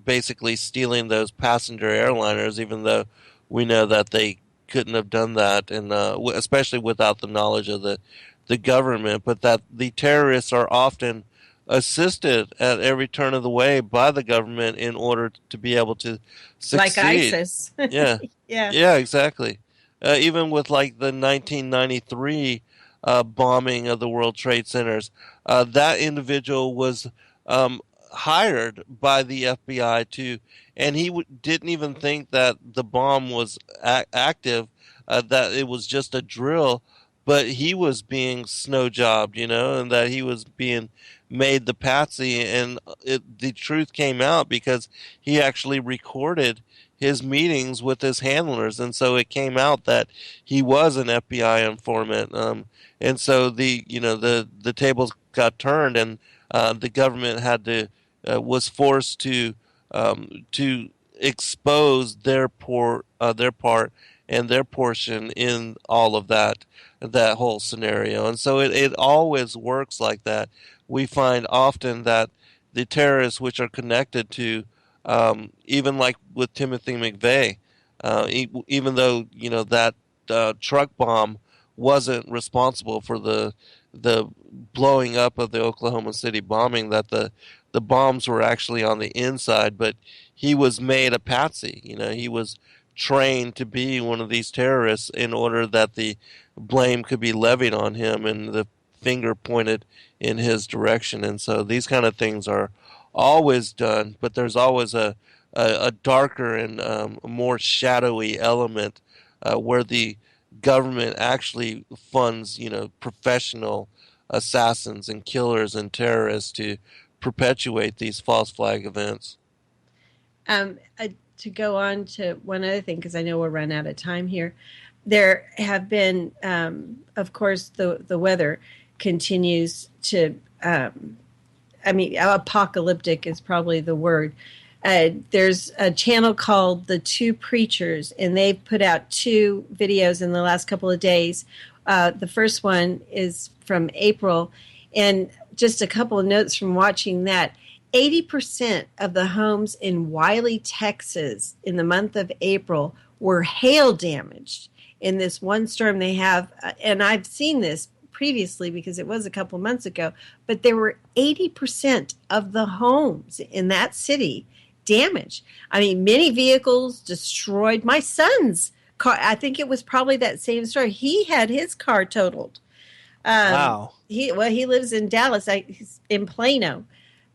basically stealing those passenger airliners, even though we know that they couldn't have done that, and especially without the knowledge of the government. But that the terrorists are often assisted at every turn of the way by the government in order to be able to succeed. Like ISIS. Yeah. Yeah. Yeah, exactly. Even with like the 1993 bombing of the World Trade Centers, that individual was hired by the FBI and he didn't even think that the bomb was active, that it was just a drill, but he was being snow jobbed, and that he was being made the patsy, and the truth came out because he actually recorded his meetings with his handlers, and so it came out that he was an FBI informant, and so the tables got turned, and the government was forced to expose their part and their portion in all of that whole scenario. And so it always works like that. We find often that the terrorists which are connected to, even like with Timothy McVeigh, even though that truck bomb wasn't responsible for the blowing up of the Oklahoma City bombing, that the bombs were actually on the inside, but he was made a patsy. He was trained to be one of these terrorists in order that the blame could be levied on him and the finger pointed in his direction. And so these kind of things are always done, but there's always a darker and more shadowy element where the government actually funds, professional assassins and killers and terrorists to perpetuate these false flag events. To go on to one other thing, because I know we'll run out of time here. There have been, of course, the weather continues to, apocalyptic is probably the word. There's a channel called The Two Preachers, and they've put out 2 videos in the last couple of days. The first one is from April, and just a couple of notes from watching that. 80% of the homes in Wiley, Texas in the month of April were hail damaged in this one storm they have. And I've seen this previously because it was a couple of months ago, but there were 80% of the homes in that city damage. I mean, many vehicles destroyed. My son's car, I think it was probably that same story. He had his car totaled. Wow. He lives in Dallas. He's in Plano.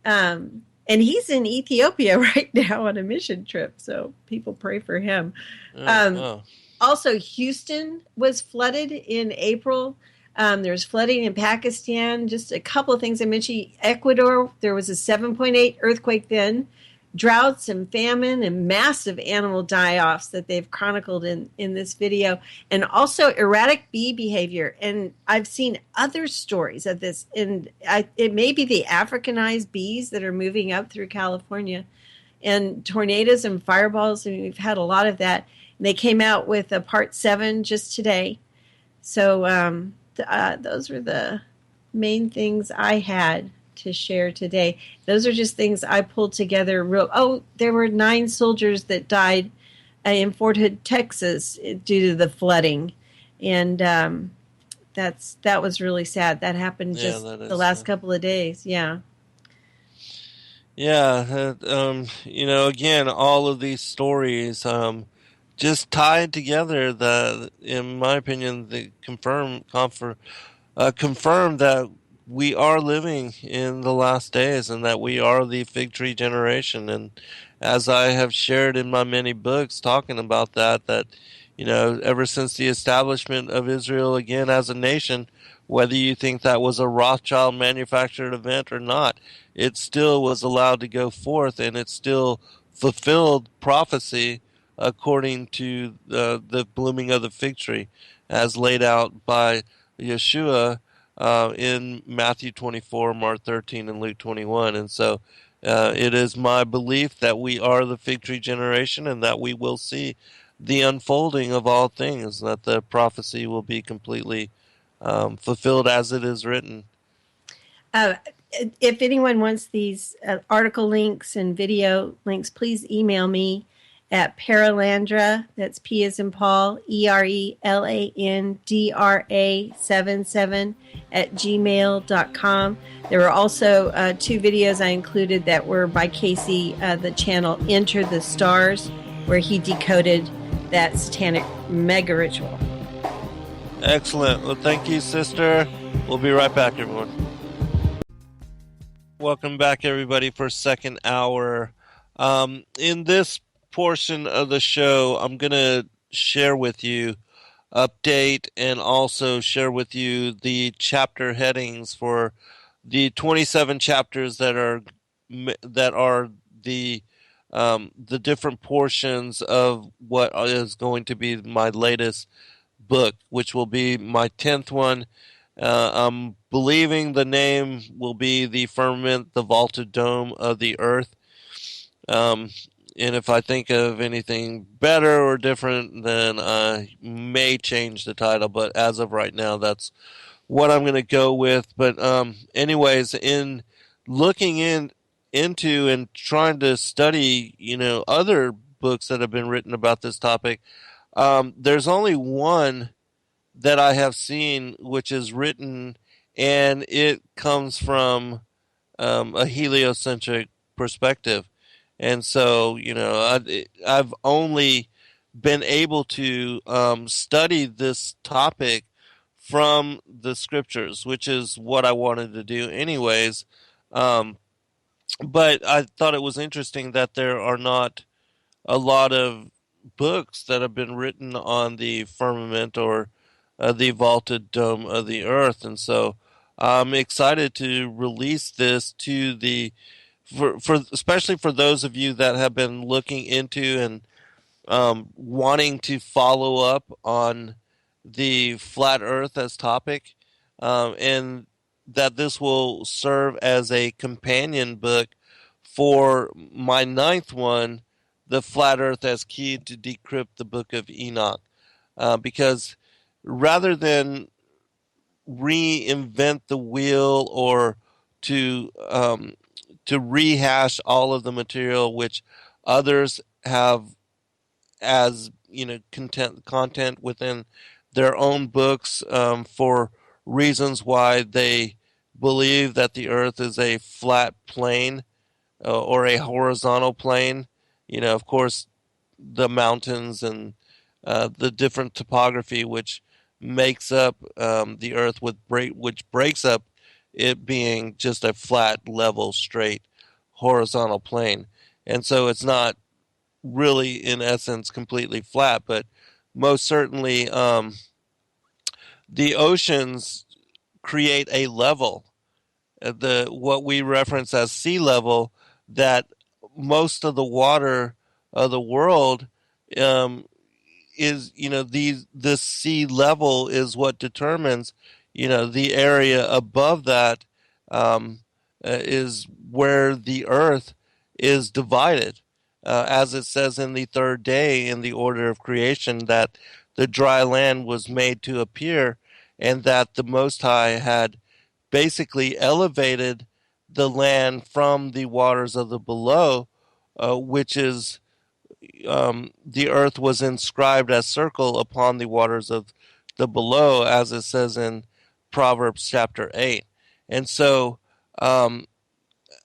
And he's in Ethiopia right now on a mission trip. So people pray for him. Oh. Also, Houston was flooded in April. There's flooding in Pakistan. Just a couple of things I mentioned. Ecuador, there was a 7.8 earthquake then. Droughts and famine and massive animal die-offs that they've chronicled in this video. And also erratic bee behavior. And I've seen other stories of this. And it may be the Africanized bees that are moving up through California. And tornadoes and fireballs, and we've had a lot of that. And they came out with a part 7 just today. So those were the main things I had to share today. Those are just things I pulled together. There were 9 soldiers that died in Fort Hood, Texas, due to the flooding, and that was really sad. That happened just the last couple of days. Yeah. Yeah. Again, all of these stories just tied together. That, in my opinion, they confirm that we are living in the last days, and that we are the fig tree generation. And as I have shared in my many books talking about that ever since the establishment of Israel again as a nation, whether you think that was a Rothschild manufactured event or not, it still was allowed to go forth, and it still fulfilled prophecy according to the blooming of the fig tree as laid out by Yeshua in Matthew 24, Mark 13, and Luke 21. And so it is my belief that we are the fig tree generation, and that we will see the unfolding of all things, that the prophecy will be completely fulfilled as it is written. If anyone wants these article links and video links, please email me at Paralandra, that's P as in Paul, ERELANDRA 77 @gmail.com. There were also 2 videos I included that were by Casey, the channel Enter the Stars, where he decoded that satanic mega ritual. Excellent. Well, thank you, sister. We'll be right back, everyone. Welcome back, everybody, for second hour. In this portion of the show, I'm going to share with you, update, and also share with you the chapter headings for the 27 chapters that are the different portions of what is going to be my latest book, which will be my 10th one. I'm believing the name will be The Firmament, the Vaulted Dome of the Earth. And if I think of anything better or different, then I may change the title. But as of right now, that's what I'm going to go with. But anyways, in looking into and trying to study, other books that have been written about this topic, there's only one that I have seen which is written, and it comes from a heliocentric perspective. And so, I've only been able to study this topic from the scriptures, which is what I wanted to do anyways. But I thought it was interesting that there are not a lot of books that have been written on the firmament or the vaulted dome of the earth. And so I'm excited to release this to for especially for those of you that have been looking into and wanting to follow up on the flat earth as topic, and that this will serve as a companion book for my 9th one, The Flat Earth as Key to Decrypt the Book of Enoch. Because rather than reinvent the wheel or to rehash all of the material which others have as content within their own books, for reasons why they believe that the earth is a flat plane, or a horizontal plane. Of course, the mountains and the different topography which makes up the Earth, which breaks up it being just a flat, level, straight, horizontal plane. And so it's not really, in essence, completely flat, but most certainly the oceans create a level, the what we reference as sea level, that most of the water of the world um, is, this sea level is what determines, the area above that is where the earth is divided, as it says in the third day in the order of creation, that the dry land was made to appear, and that the Most High had basically elevated the land from the waters of the below, which is, the earth was inscribed as circle upon the waters of the below, as it says in Proverbs chapter 8. And so I'm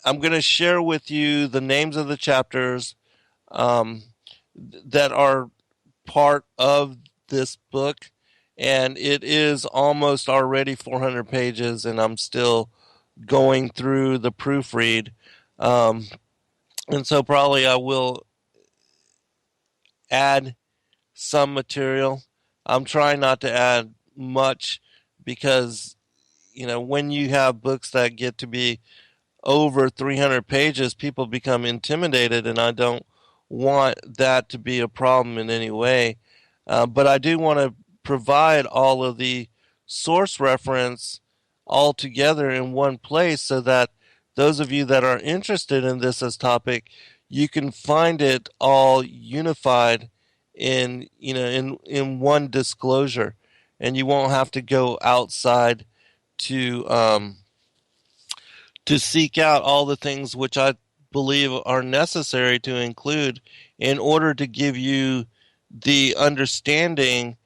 going to share with you the names of the chapters um, that are part of this book. And it is almost already 400 pages, and I'm still going through the proofread. Um, and so probably I will add some material. I'm trying not to add much because, when you have books that get to be over 300 pages, people become intimidated, and I don't want that to be a problem in any way. But I do want to provide all of the source reference all together in one place so that those of you that are interested in this as topic, you can find it all unified in one disclosure, and you won't have to go outside to seek out all the things which I believe are necessary to include in order to give you the understanding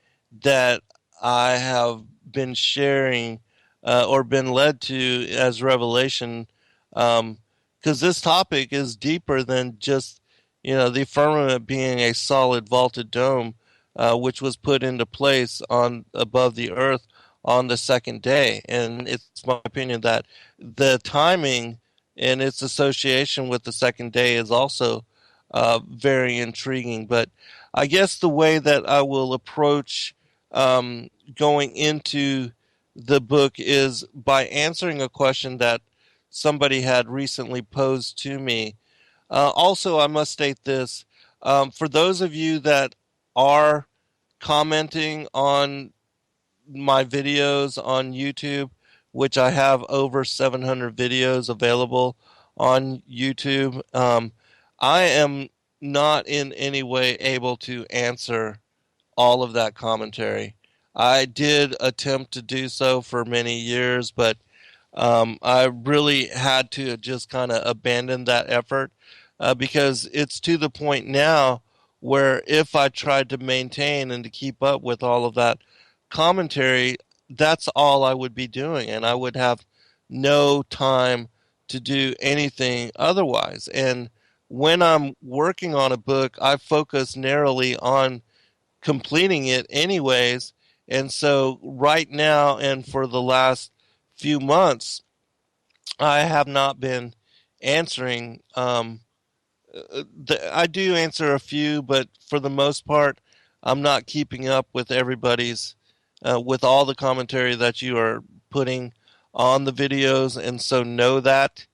that I have been sharing, or been led to as revelation. Because this topic is deeper than just, the firmament being a solid vaulted dome, which was put into place on above the earth on the second day. And it's my opinion that the timing and its association with the second day is also very intriguing. But I guess the way that I will approach going into the book is by answering a question that somebody had recently posed to me. Also, I must state this, for those of you that are commenting on my videos on YouTube, which I have over 700 videos available on YouTube. I am not in any way able to answer all of that commentary. I did attempt to do so for many years, but I really had to just kind of abandon that effort, because it's to the point now where if I tried to maintain and to keep up with all of that commentary, that's all I would be doing, and I would have no time to do anything otherwise. And when I'm working on a book, I focus narrowly on completing it anyways. And so right now and for the last few months, I have not been answering. I do answer a few, but for the most part, I'm not keeping up with everybody's, with all the commentary that you are putting on the videos. And so know that,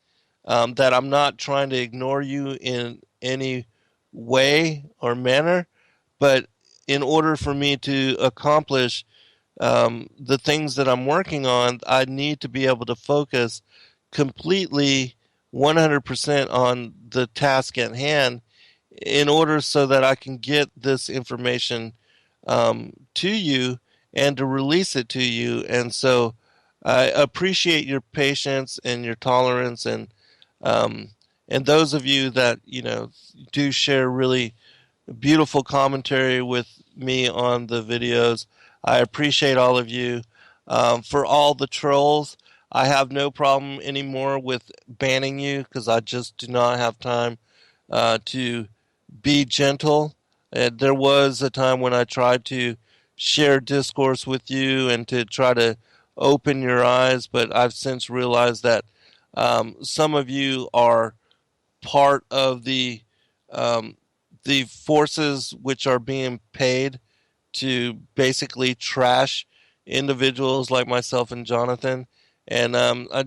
that I'm not trying to ignore you in any way or manner, but in order for me to accomplish the things that I'm working on, I need to be able to focus completely 100% on the task at hand in order so that I can get this information to you and to release it to you. And so I appreciate your patience and your tolerance, and those of you that do share really beautiful commentary with me on the videos. I appreciate all of you. For all the trolls, I have no problem anymore with banning you because I just do not have time to be gentle. There was a time when I tried to share discourse with you and to try to open your eyes, but I've since realized that some of you are part of um, the forces which are being paid to basically trash individuals like myself and Jonathan, and I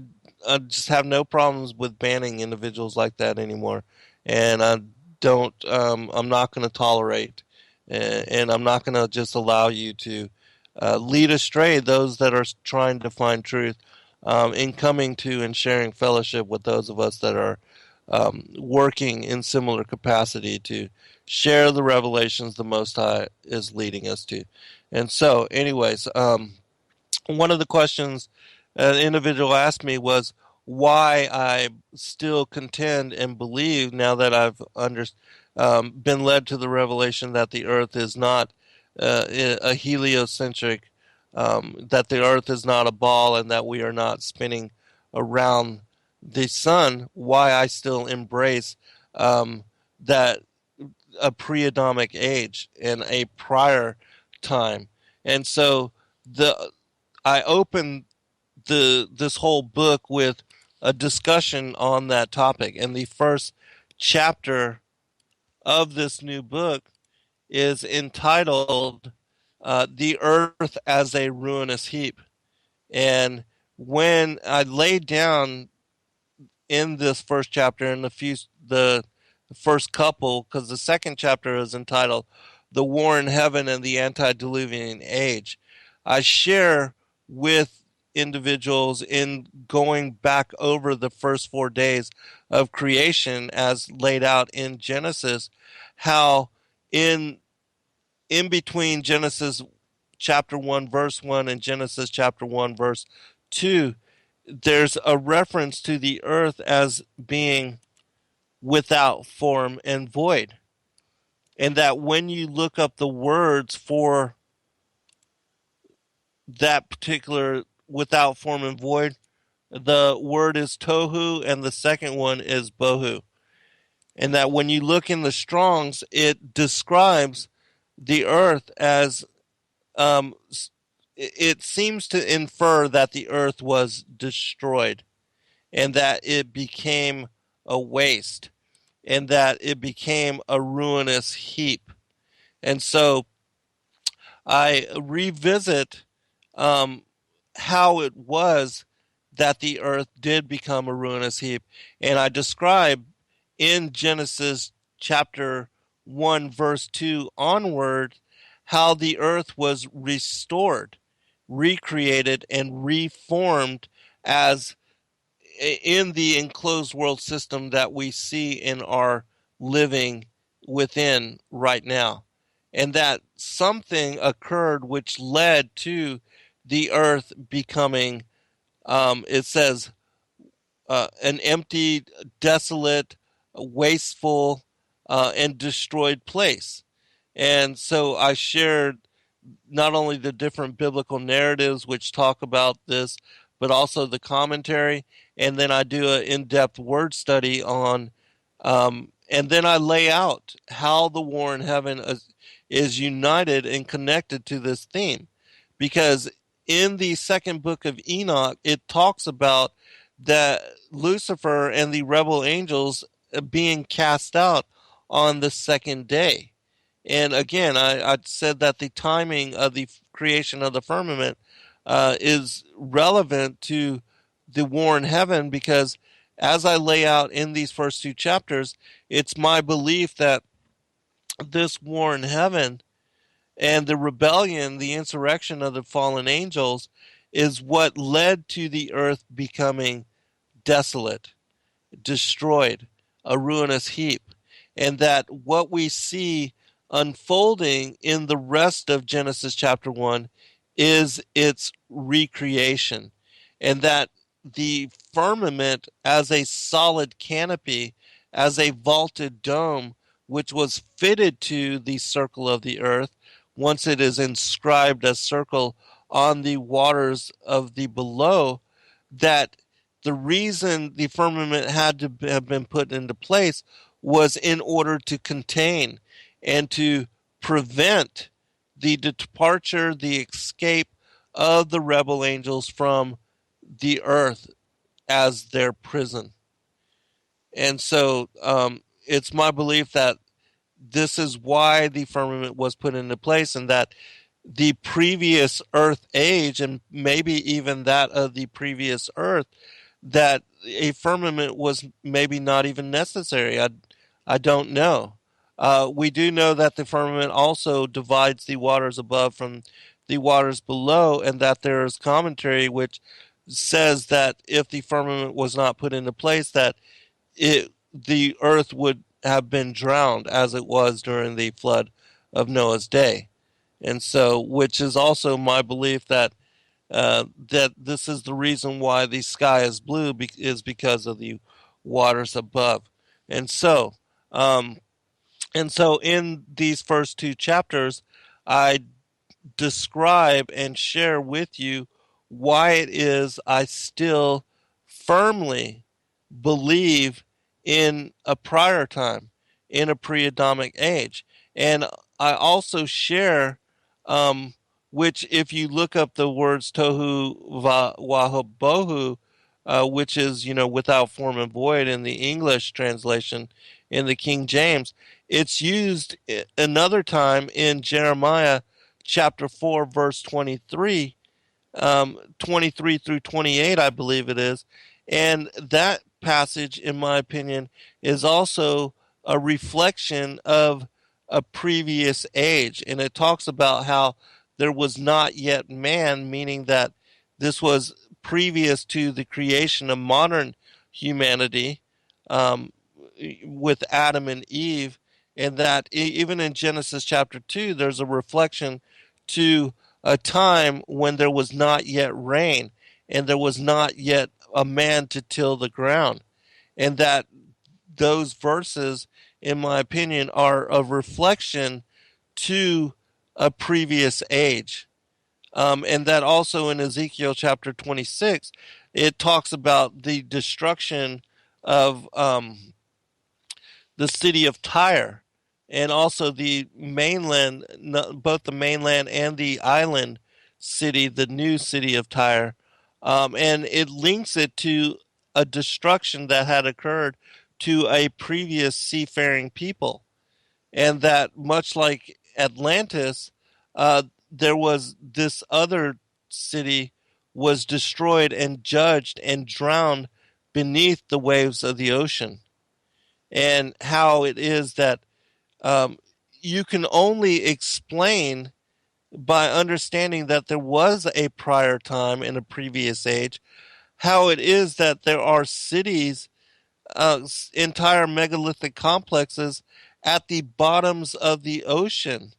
just have no problems with banning individuals like that anymore, and I'm not going to tolerate, and I'm not going to just allow you to lead astray those that are trying to find truth, in coming to and sharing fellowship with those of us that are working in similar capacity to share the revelations the Most High is leading us to. And so, anyways, one of the questions an individual asked me was why I still contend and believe, now that I've been led to the revelation that the earth is not a heliocentric, that the earth is not a ball and that we are not spinning around the sun, why I still embrace that a pre-Adamic age and a prior time. And so the I opened this whole book with a discussion on that topic. And the first chapter of this new book is entitled The Earth as a Ruinous Heap. And when I laid down in this first chapter and the first couple, because the second chapter is entitled The War in Heaven and the Antediluvian Age, I share with individuals in going back over the first 4 days of creation as laid out in Genesis, how in between Genesis chapter 1 verse 1 and Genesis chapter 1 verse 2, there's a reference to the earth as being without form and void. And that when you look up the words for that particular without form and void, the word is tohu and the second one is bohu. And that when you look in the Strongs, it describes the earth as it seems to infer that the earth was destroyed and that it became a waste and that it became a ruinous heap. And so I revisit how it was that the earth did become a ruinous heap. And I describe in Genesis chapter 1, verse 2 onward, how the earth was restored, recreated, and reformed as in the enclosed world system that we see in our living within right now. And that something occurred which led to the earth becoming, it says, an empty, desolate, wasteful, and destroyed place. And so I shared not only the different biblical narratives which talk about this, but also the commentary. And then I do an in-depth word study on, and then I lay out how the war in heaven is united and connected to this theme. Because in the second book of Enoch, it talks about that Lucifer and the rebel angels being cast out on the second day. And again, I said that the timing of the creation of the firmament is relevant to the war in heaven, because as I lay out in these first two chapters, it's my belief that this war in heaven and the rebellion, the insurrection of the fallen angels, is what led to the earth becoming desolate, destroyed, a ruinous heap. And that what we see unfolding in the rest of Genesis chapter 1 is its recreation. And that the firmament as a solid canopy, as a vaulted dome, which was fitted to the circle of the earth, once it is inscribed as circle on the waters of the below, that the reason the firmament had to have been put into place was in order to contain and to prevent the departure, the escape of the rebel angels from the earth as their prison. And so it's my belief that this is why the firmament was put into place, and that the previous earth age, and maybe even that of the previous earth, that a firmament was maybe not even necessary. I don't know. We do know that the firmament also divides the waters above from the waters below, and that there is commentary which says that if the firmament was not put into place, that the earth would have been drowned as it was during the flood of Noah's day. And so, which is also my belief that that this is the reason why the sky is blue, is because of the waters above. And so, um, in these first two chapters, I describe and share with you why it is I still firmly believe in a prior time, in a pre-Adamic age. And I also share, which if you look up the words tohu wabohu, which is, without form and void in the English translation in the King James, it's used another time in Jeremiah chapter 4, verse 23, 23 through 28, I believe it is. And that passage, in my opinion, is also a reflection of a previous age. And it talks about how there was not yet man, meaning that this was previous to the creation of modern humanity, um, with Adam and Eve. And that even in Genesis chapter 2, there's a reflection to a time when there was not yet rain and there was not yet a man to till the ground. And that those verses, in my opinion, are a reflection to a previous age. And that also in Ezekiel chapter 26, it talks about the destruction of the city of Tyre, and also the mainland, both the mainland and the island city, the new city of Tyre. And it links it to a destruction that had occurred to a previous seafaring people. And that, much like Atlantis, there was this other city was destroyed and judged and drowned beneath the waves of the ocean. And how it is that you can only explain by understanding that there was a prior time in a previous age, how it is that there are cities, entire megalithic complexes at the bottoms of the ocean,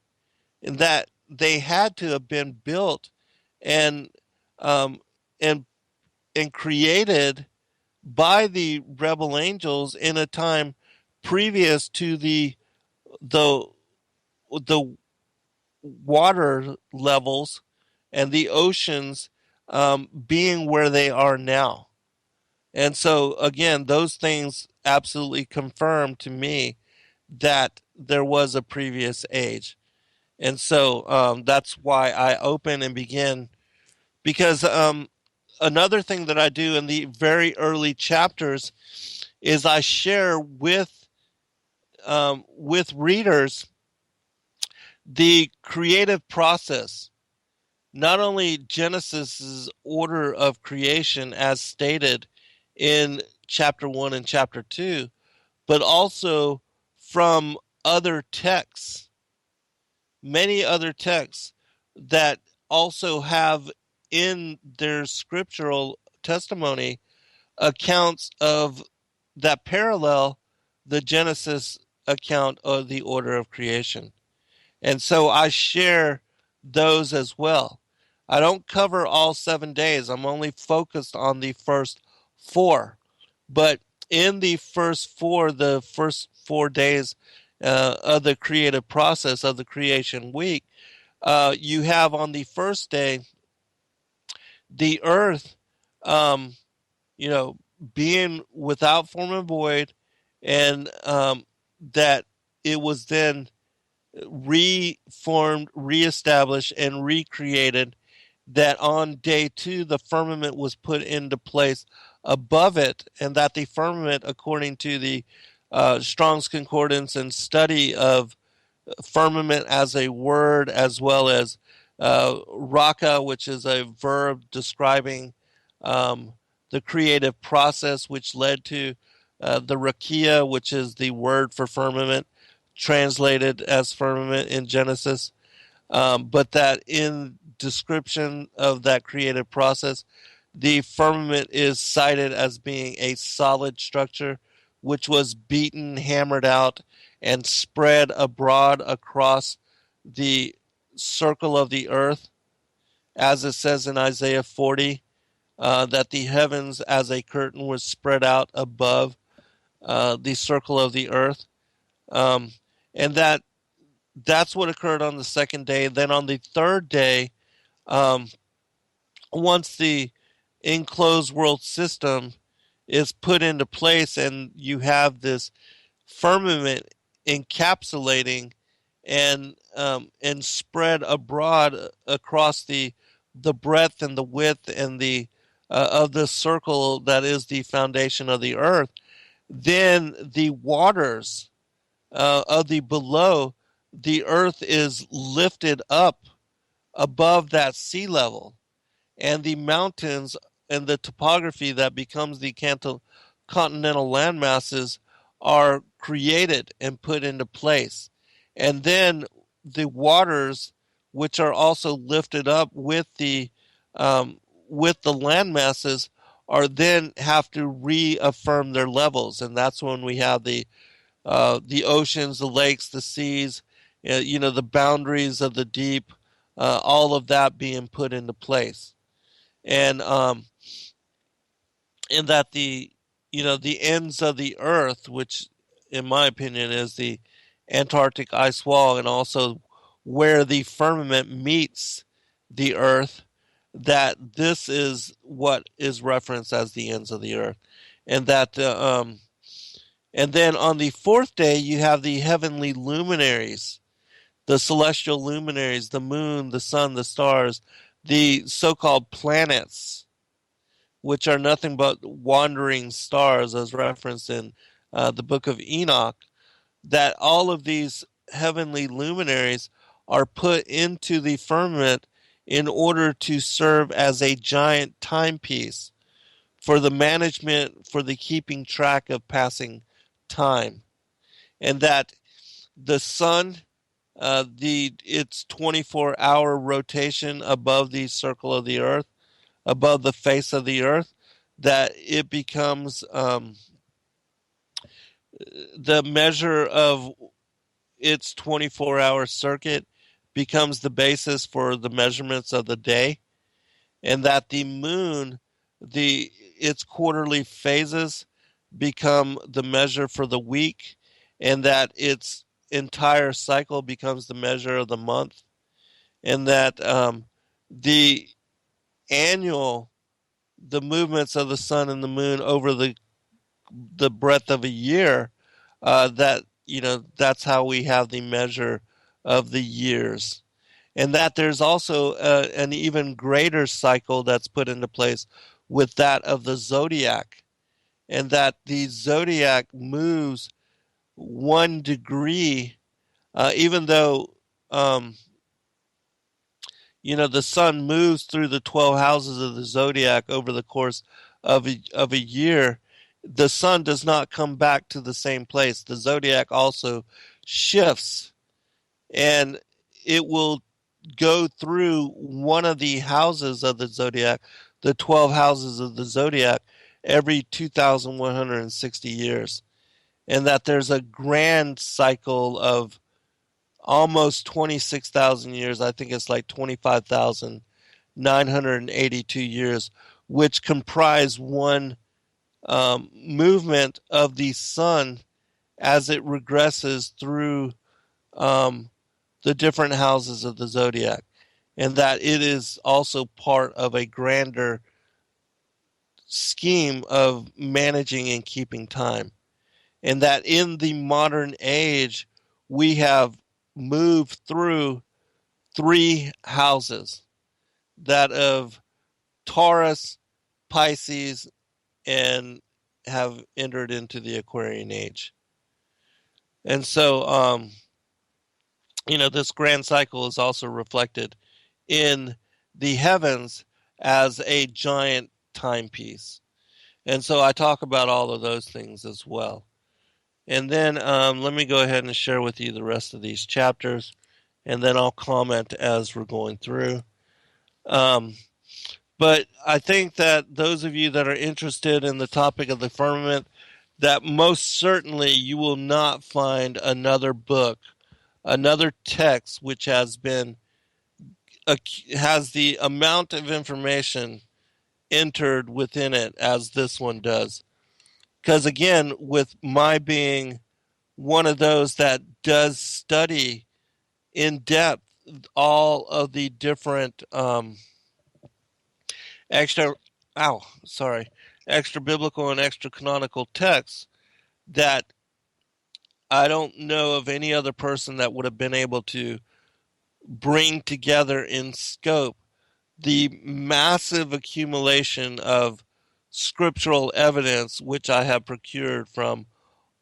and that they had to have been built and um, and and created by the rebel angels in a time previous to the the water levels and the oceans being where they are now. And so again, those things absolutely confirm to me that there was a previous age. And so that's why I open and begin, because another thing that I do in the very early chapters is I share with readers the creative process, not only Genesis's order of creation as stated in chapter 1 and chapter 2, but also from other texts, many other texts that also have in their scriptural testimony accounts of that parallel the Genesis account of the order of creation. And so I share those as well. I don't cover all 7 days. I'm only focused on the first 4. But in the first 4 days of the creative process of the creation week, you have on the first day the earth being without form and void, and that it was then reformed, reestablished, and recreated, that on day 2 the firmament was put into place above it, and that the firmament, according to the Strong's Concordance and study of firmament as a word, as well as raka, which is a verb describing um, the creative process, which led to the rakia, which is the word for firmament, translated as firmament in Genesis. But that in description of that creative process, the firmament is cited as being a solid structure which was beaten, hammered out, and spread abroad across the circle of the earth, as it says in Isaiah 40, that the heavens as a curtain was spread out above the circle of the earth. Um, and that's what occurred on the second day. Then on the third day, um, once the enclosed world system is put into place and you have this firmament encapsulating and spread abroad across the breadth and the width and the of the circle that is the foundation of the earth, then the waters of the below the earth is lifted up above that sea level, and the mountains and the topography that becomes the continental landmasses are created and put into place. And then the waters, which are also lifted up with the landmasses, are then have to reaffirm their levels, and that's when we have the oceans, the lakes, the seas, the boundaries of the deep, all of that being put into place. And in that the ends of the earth, which in my opinion is the Antarctic ice wall, and also where the firmament meets the earth, that this is what is referenced as the ends of the earth. And that and then on the fourth day you have the heavenly luminaries, the celestial luminaries, the moon, the sun, the stars, the so-called planets, which are nothing but wandering stars, as referenced in the book of Enoch, that all of these heavenly luminaries are put into the firmament in order to serve as a giant timepiece for the management, for the keeping track of passing time. And that the sun, its 24-hour rotation above the circle of the earth, above the face of the earth, that it becomes the measure of its 24-hour circuit becomes the basis for the measurements of the day, and that the moon, its quarterly phases become the measure for the week, and that its entire cycle becomes the measure of the month, and that the annual the movements of the sun and the moon over the breadth of a year, that's how we have the measure of the years. And that there's also an even greater cycle that's put into place with that of the zodiac, and that the zodiac moves 1 degree, even though the sun moves through the 12 houses of the zodiac over the course of a year. The sun does not come back to the same place. The zodiac also shifts, and it will go through one of the houses of the zodiac, the 12 houses of the zodiac, every 2,160 years. And that there's a grand cycle of almost 26,000 years. I think it's like 25,982 years, which comprise one movement of the sun as it regresses through the different houses of the zodiac, and that it is also part of a grander scheme of managing and keeping time. And that in the modern age, we have moved through three houses, that of Taurus, Pisces, and have entered into the Aquarian age. And so, this grand cycle is also reflected in the heavens as a giant timepiece. And so I talk about all of those things as well. And then let me go ahead and share with you the rest of these chapters, and then I'll comment as we're going through. But I think that those of you that are interested in the topic of the firmament, that most certainly you will not find another book, another text which has the amount of information entered within it as this one does. Because again, with my being one of those that does study in depth all of the different extra biblical and extra canonical texts, that I don't know of any other person that would have been able to bring together in scope the massive accumulation of scriptural evidence which I have procured from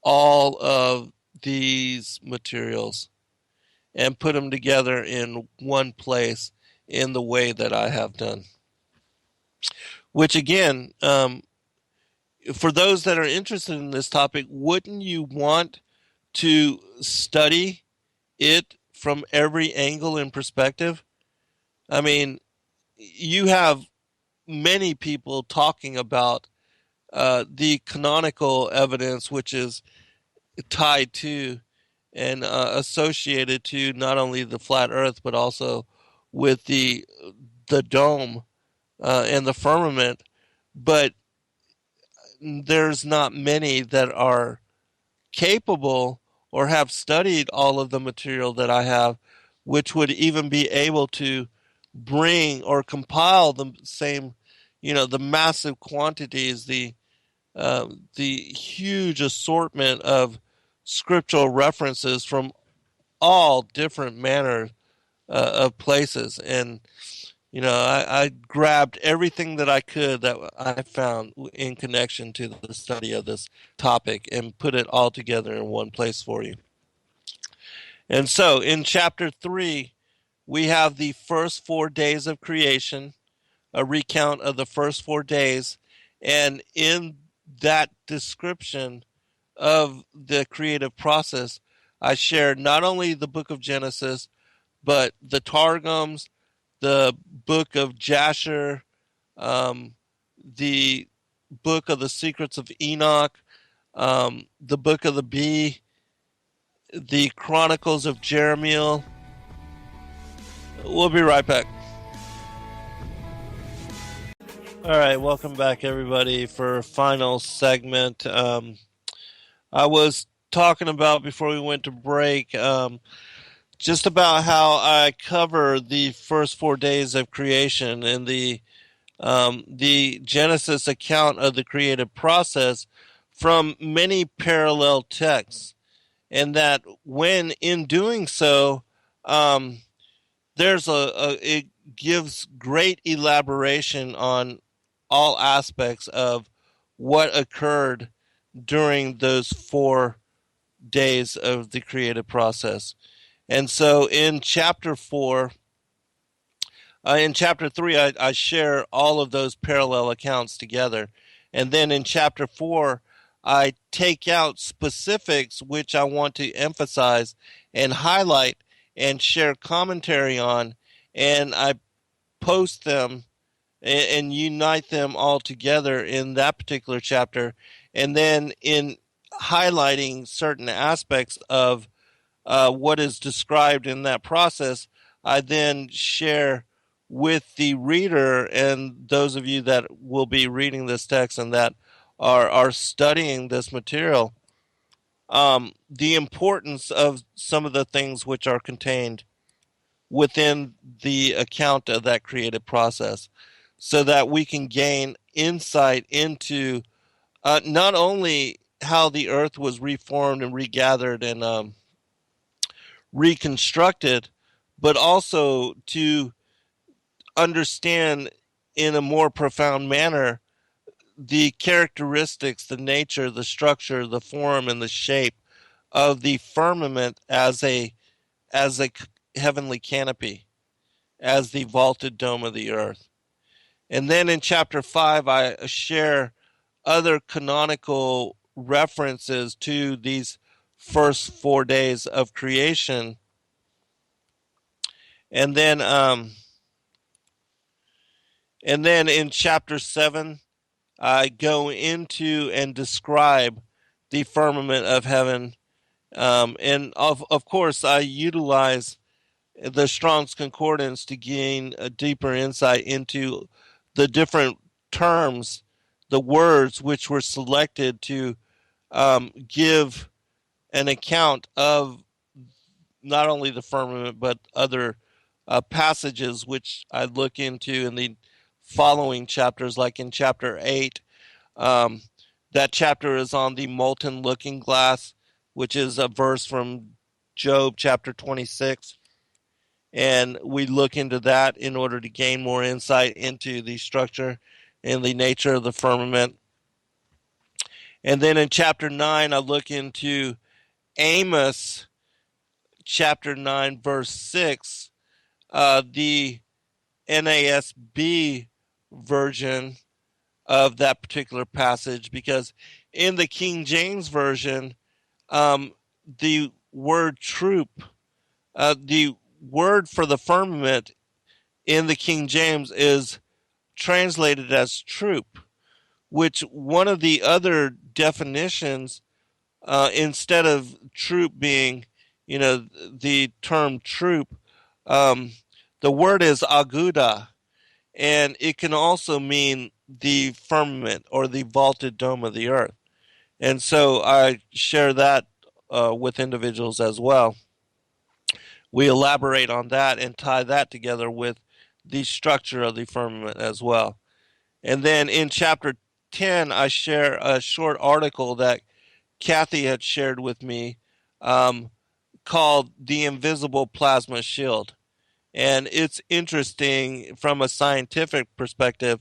all of these materials and put them together in one place in the way that I have done. Which again, for those that are interested in this topic, wouldn't you want to study it from every angle and perspective? I mean, you have many people talking about the canonical evidence, which is tied to and associated to not only the flat earth, but also with the dome and the firmament. But there's not many that are capable or have studied all of the material that I have, which would even be able to bring or compile the same, the massive quantities, the huge assortment of scriptural references from all different manner of places. And I grabbed everything that I could that I found in connection to the study of this topic and put it all together in one place for you. And so in chapter 3, we have the first 4 days of creation, a recount of the first 4 days. And in that description of the creative process, I shared not only the book of Genesis, but the Targums, the book of Jasher, the book of the secrets of Enoch, the book of the Bee, the Chronicles of Jeremiel. We'll be right back. All right, welcome back, everybody, for a final segment. I was talking about, before we went to break, just about how I cover the first 4 days of creation and the Genesis account of the creative process from many parallel texts, and that when in doing so, it gives great elaboration on all aspects of what occurred during those 4 days of the creative process. And so in chapter 3, I share all of those parallel accounts together. And then in chapter 4, I take out specifics which I want to emphasize and highlight and share commentary on, and I post them and unite them all together in that particular chapter. And then in highlighting certain aspects of what is described in that process, I then share with the reader and those of you that will be reading this text and that are studying this material, the importance of some of the things which are contained within the account of that creative process. so that we can gain insight into not only how the earth was reformed and regathered and reconstructed, but also to understand in a more profound manner the characteristics, the nature, the structure, the form, and the shape of the firmament as a heavenly canopy, as the vaulted dome of the earth. And then in chapter 5, I share other canonical references to these first 4 days of creation. And then in chapter 7, I go into and describe the firmament of heaven. And of course, I utilize the Strong's Concordance to gain a deeper insight into the different terms, the words which were selected to give an account of not only the firmament but other passages which I look into in the following chapters, like in chapter 8. That chapter is on the molten looking glass, which is a verse from Job chapter 26. And we look into that in order to gain more insight into the structure and the nature of the firmament. And then in chapter 9, I look into Amos chapter 9, verse 6, the NASB version of that particular passage, because in the King James Version, the word troop, the word for the firmament in the King James is translated as troop, which one of the other definitions, instead of troop being, the term troop, the word is aguda, and it can also mean the firmament or the vaulted dome of the earth. And so I share that with individuals as well. We elaborate on that and tie that together with the structure of the firmament as well. And then in chapter 10, I share a short article that Cathy had shared with me called The Invisible Plasma Shield. And it's interesting from a scientific perspective,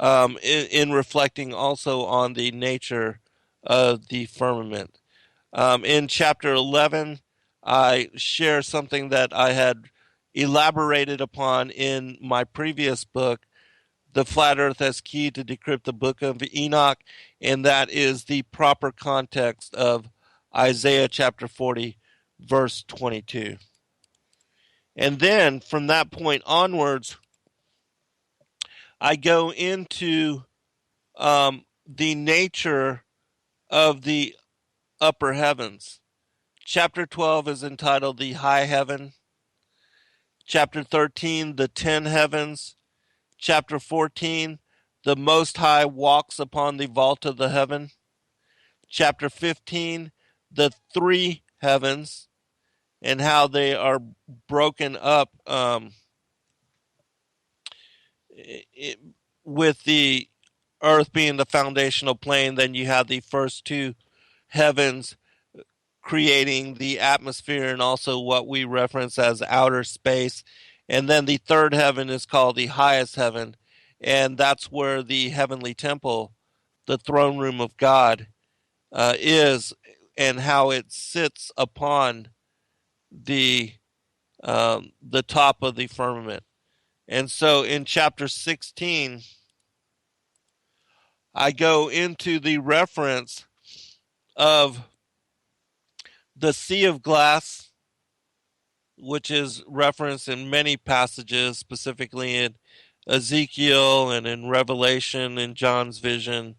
in reflecting also on the nature of the firmament. In chapter 11, I share something that I had elaborated upon in my previous book, The Flat Earth as Key to Decrypt the Book of Enoch, and that is the proper context of Isaiah chapter 40, verse 22. And then from that point onwards, I go into the nature of the upper heavens. Chapter 12 is entitled The High Heaven. Chapter 13, The 10 Heavens. Chapter 14, The Most High Walks Upon the Vault of the Heaven. Chapter 15, The 3 Heavens, and how they are broken up with the earth being the foundational plane. Then you have the first 2 heavens creating the atmosphere and also what we reference as outer space. And then the 3rd heaven is called the highest heaven. And that's where the heavenly temple, the throne room of God, is, and how it sits upon the top of the firmament. And so in chapter 16, I go into the reference of the sea of glass, which is referenced in many passages, specifically in Ezekiel and in Revelation and John's vision.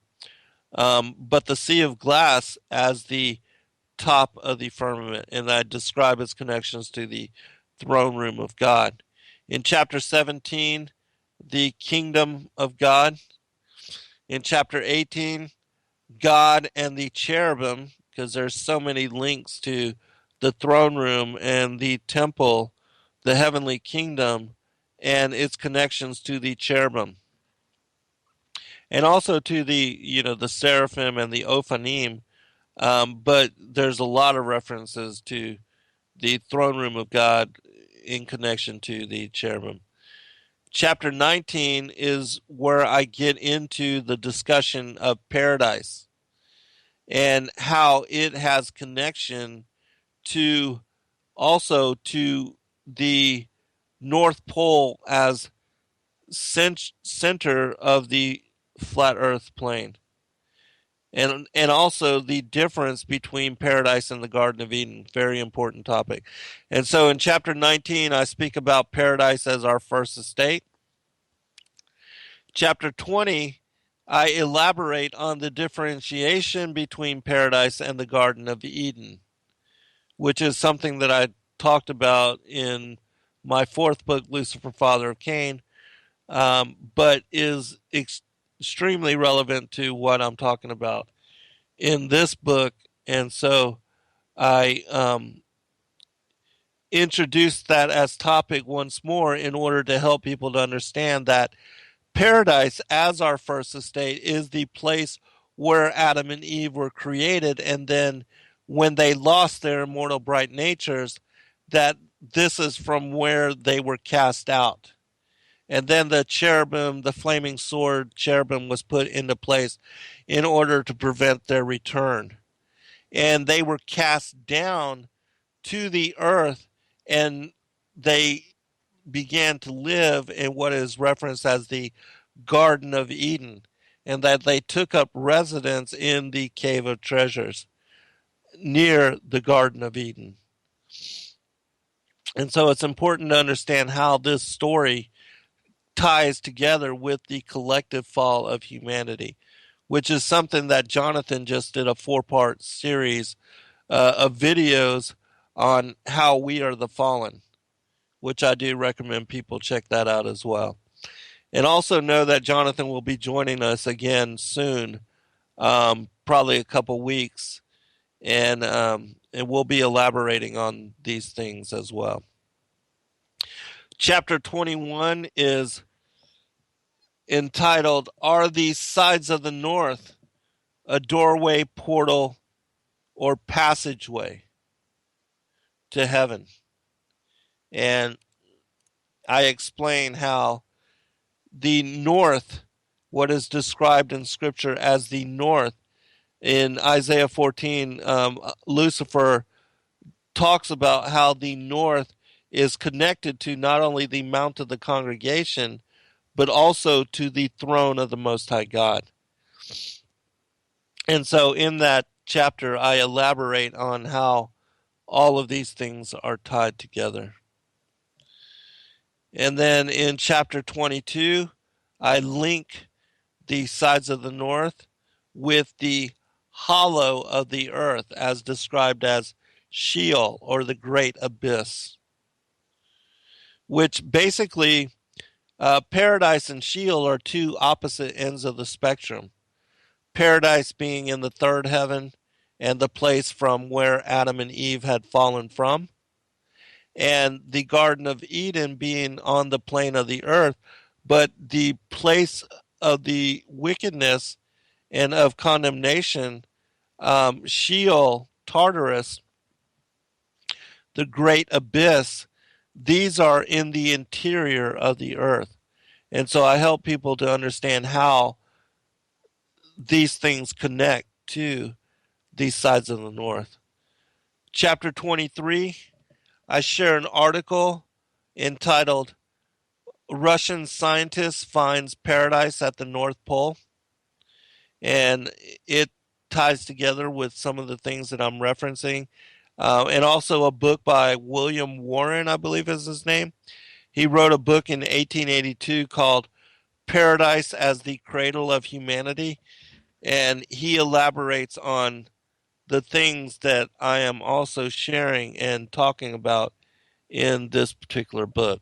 But the sea of glass as the top of the firmament, and I describe its connections to the throne room of God. In chapter 17, the kingdom of God. In chapter 18, God and the cherubim, because there's so many links to the throne room and the temple, the heavenly kingdom, and its connections to the cherubim. and also to the seraphim and the Ophanim. But there's a lot of references to the throne room of God in connection to the cherubim. Chapter 19 is where I get into the discussion of paradise and how it has connection to also to the North Pole as center of the flat earth plane. And also the difference between paradise and the Garden of Eden. Very important topic. And so in chapter 19, I speak about paradise as our first estate. Chapter 20, I elaborate on the differentiation between paradise and the Garden of Eden, which is something that I talked about in my fourth book, Lucifer, Father of Cain, but is extremely relevant to what I'm talking about in this book. And so I introduced that as topic once more in order to help people to understand that paradise as our first estate is the place where Adam and Eve were created, and then when they lost their immortal bright natures, that this is from where they were cast out. And then the cherubim, the flaming sword cherubim, was put into place in order to prevent their return. And they were cast down to the earth, and they began to live in what is referenced as the Garden of Eden, and that they took up residence in the Cave of Treasures near the Garden of Eden. And so it's important to understand how this story ties together with the collective fall of humanity, which is something that Jonathan just did a 4-part series of videos on how we are the fallen, which I do recommend people check that out as well. And also know that Jonathan will be joining us again soon, probably a couple weeks, and we'll be elaborating on these things as well. Chapter 21 is entitled, Are These Sides of the North a Doorway, Portal, or Passageway to Heaven? And I explain how the north, what is described in Scripture as the north, in Isaiah 14, Lucifer talks about how the north is connected to not only the mount of the congregation, but also to the throne of the Most High God. And so in that chapter, I elaborate on how all of these things are tied together. And then in chapter 22, I link the sides of the north with the hollow of the earth as described as Sheol, or the great abyss, which basically paradise and Sheol are two opposite ends of the spectrum. Paradise being in the third heaven and the place from where Adam and Eve had fallen from, and the Garden of Eden being on the plane of the earth, but the place of the wickedness and of condemnation, Sheol, Tartarus, the great abyss, these are in the interior of the earth. And so I help people to understand how these things connect to these sides of the north. Chapter 23, I share an article entitled Russian Scientist Finds Paradise at the North Pole. And it ties together with some of the things that I'm referencing. And also a book by William Warren, I believe is his name. He wrote a book in 1882 called Paradise as the Cradle of Humanity. And he elaborates on the things that I am also sharing and talking about in this particular book.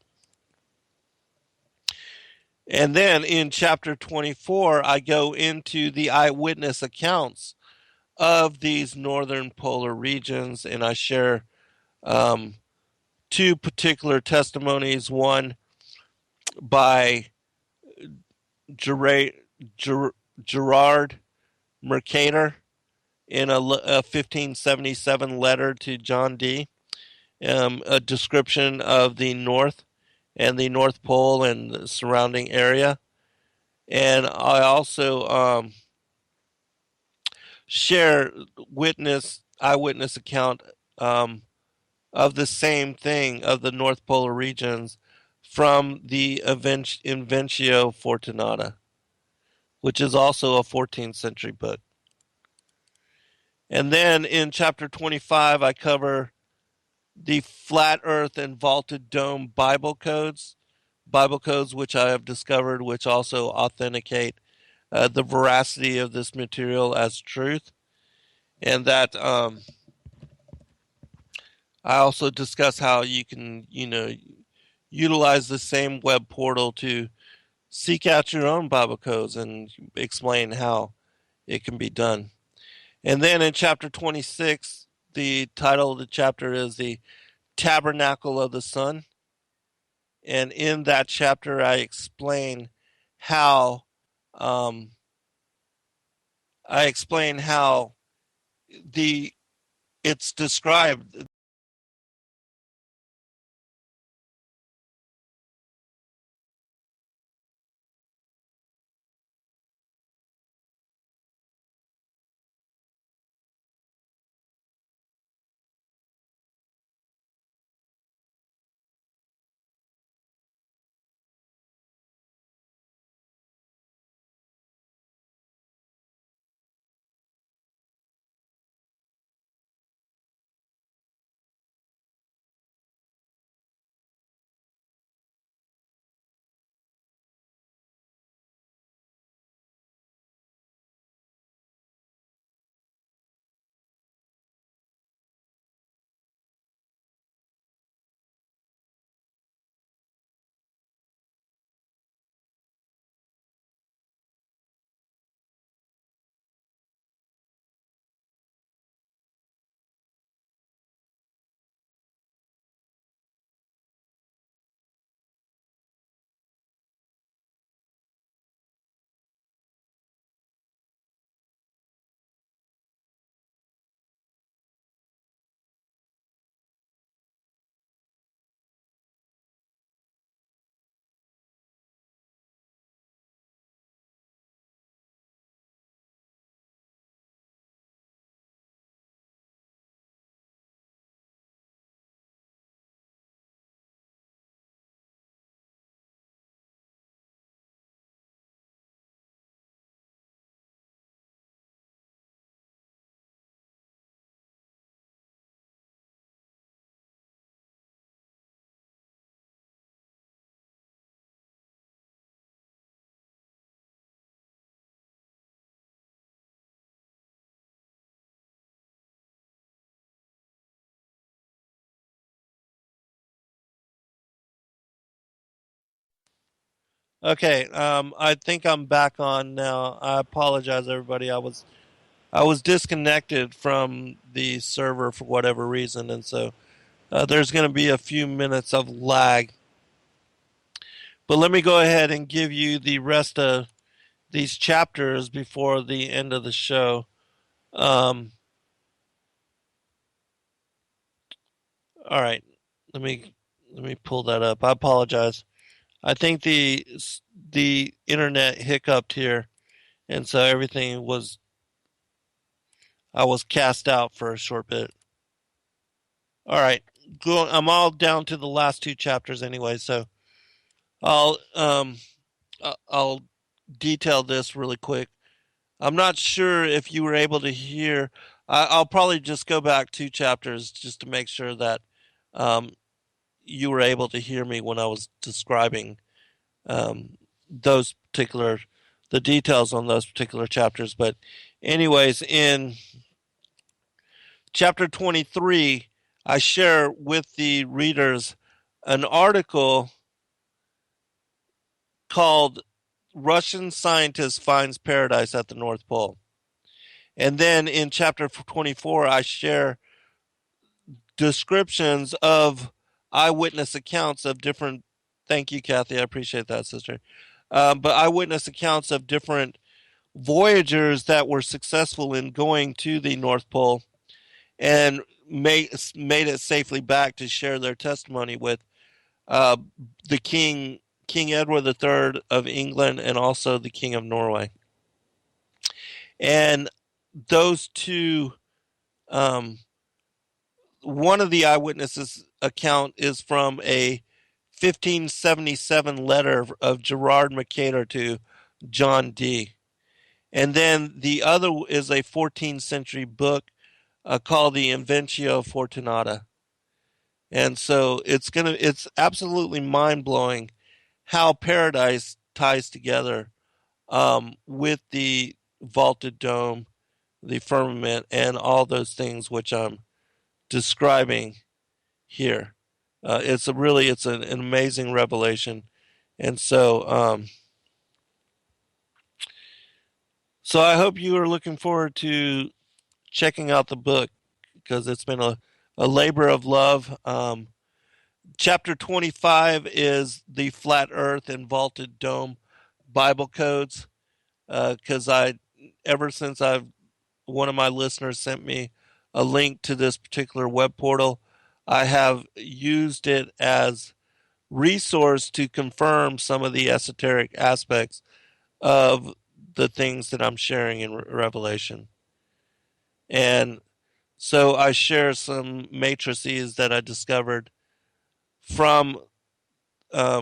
And then in chapter 24, I go into the eyewitness accounts of these northern polar regions, and I share two particular testimonies, one by Gerard Mercator in a 1577 letter to John Dee, a description of the North and the North Pole and the surrounding area. And I also share eyewitness account of the same thing of the North Polar regions from the Invencio Fortunata, which is also a 14th century book. And then in chapter 25, I cover the flat earth and vaulted dome Bible codes which I have discovered, which also authenticate the veracity of this material as truth. And that I also discuss how you can, utilize the same web portal to seek out your own Bible codes and explain how it can be done. And then in chapter 26, the title of the chapter is The Tabernacle of the Sun. And in that chapter, I explain how the it's described. Okay, I think I'm back on now. I apologize, everybody. I was disconnected from the server for whatever reason, and so there's going to be a few minutes of lag. But let me go ahead and give you the rest of these chapters before the end of the show. Um, all right, let me pull that up. I apologize. I think the internet hiccuped here, and so I was cast out for a short bit. All right, I'm all down to the last two chapters anyway, so I'll um I'll detail this really quick. I'm not sure if you were able to hear. I'll probably just go back two chapters just to make sure that um, you were able to hear me when I was describing um, those particular the details on those particular chapters. But anyways, in chapter 23, I share with the readers an article called "Russian Scientist Finds Paradise at the North Pole." And then in chapter 24, I share descriptions of eyewitness accounts of different. Thank you, Cathy. I appreciate that, sister. But eyewitness accounts of different voyagers that were successful in going to the North Pole and made it safely back to share their testimony with uh, the King Edward III of England, and also the King of Norway. And those two, um, one of the eyewitnesses' account is from a 1577 letter of Gerard Mercator to John Dee. And then the other is a 14th century book called the Inventio Fortunata. And so it's absolutely mind blowing how paradise ties together with the vaulted dome, the firmament, and all those things which I'm describing here. It's an amazing revelation, and so I hope you are looking forward to checking out the book, because it's been a labor of love. Chapter 25 is the flat earth and vaulted dome Bible codes, because ever since one of my listeners sent me a link to this particular web portal, I have used it as resource to confirm some of the esoteric aspects of the things that I'm sharing in Revelation. And so I share some matrices that I discovered from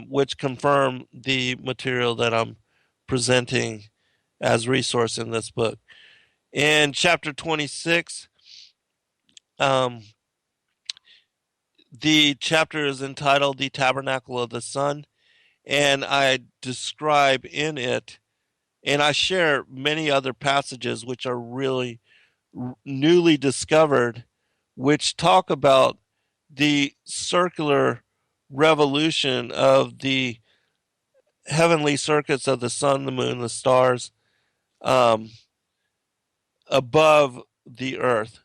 which confirm the material that I'm presenting as resource in this book. In chapter 26, um, the chapter is entitled The Tabernacle of the Sun, and I describe in it, and I share many other passages which are really newly discovered, which talk about the circular revolution of the heavenly circuits of the sun, the moon, the stars, um, above the earth.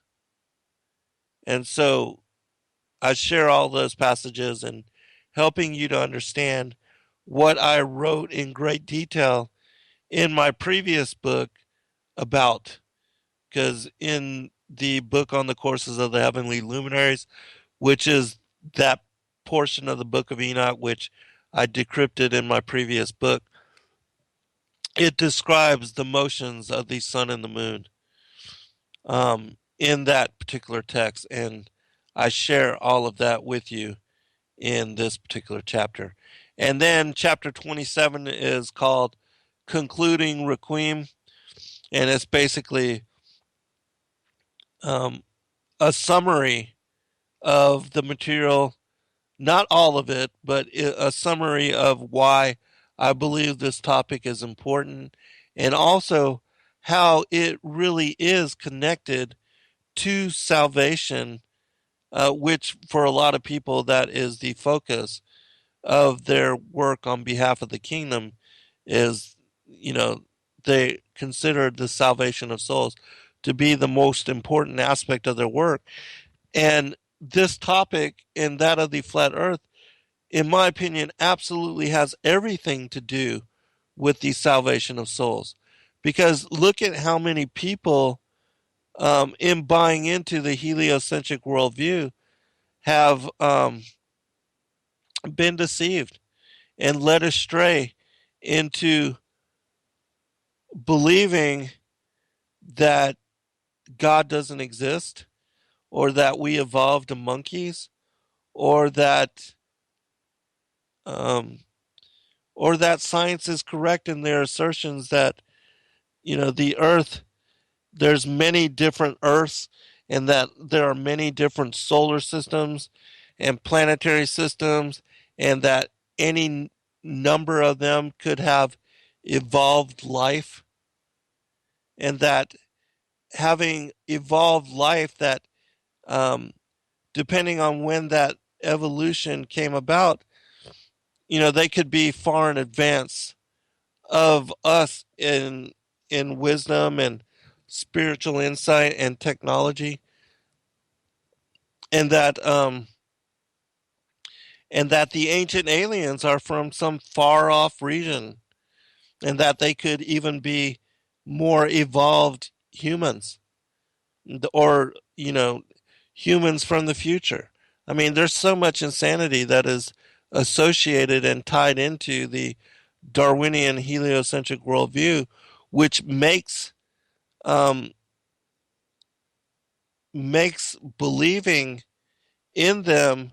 And so I share all those passages and helping you to understand what I wrote in great detail in my previous book about, because in the book on the courses of the heavenly luminaries, which is that portion of the book of Enoch which I decrypted in my previous book, it describes the motions of the sun and the moon in that particular text, and I share all of that with you in this particular chapter. And then chapter 27 is called Concluding Requiem, and it's basically um, a summary of the material, not all of it, but a summary of why I believe this topic is important, and also how it really is connected to salvation, which for a lot of people, that is the focus of their work on behalf of the kingdom, is, they consider the salvation of souls to be the most important aspect of their work. And this topic and that of the flat earth, in my opinion, absolutely has everything to do with the salvation of souls. Because look at how many people, in buying into the heliocentric worldview, have been deceived and led astray into believing that God doesn't exist, or that we evolved to monkeys, or that um, or that science is correct in their assertions that the Earth, there's many different Earths, and that there are many different solar systems and planetary systems, and that any number of them could have evolved life, and that having evolved life, that um, depending on when that evolution came about, they could be far in advance of us in wisdom and spiritual insight and technology, and that the ancient aliens are from some far off region, and that they could even be more evolved humans, or, humans from the future. I mean, there's so much insanity that is associated and tied into the Darwinian heliocentric worldview, which um, makes believing in them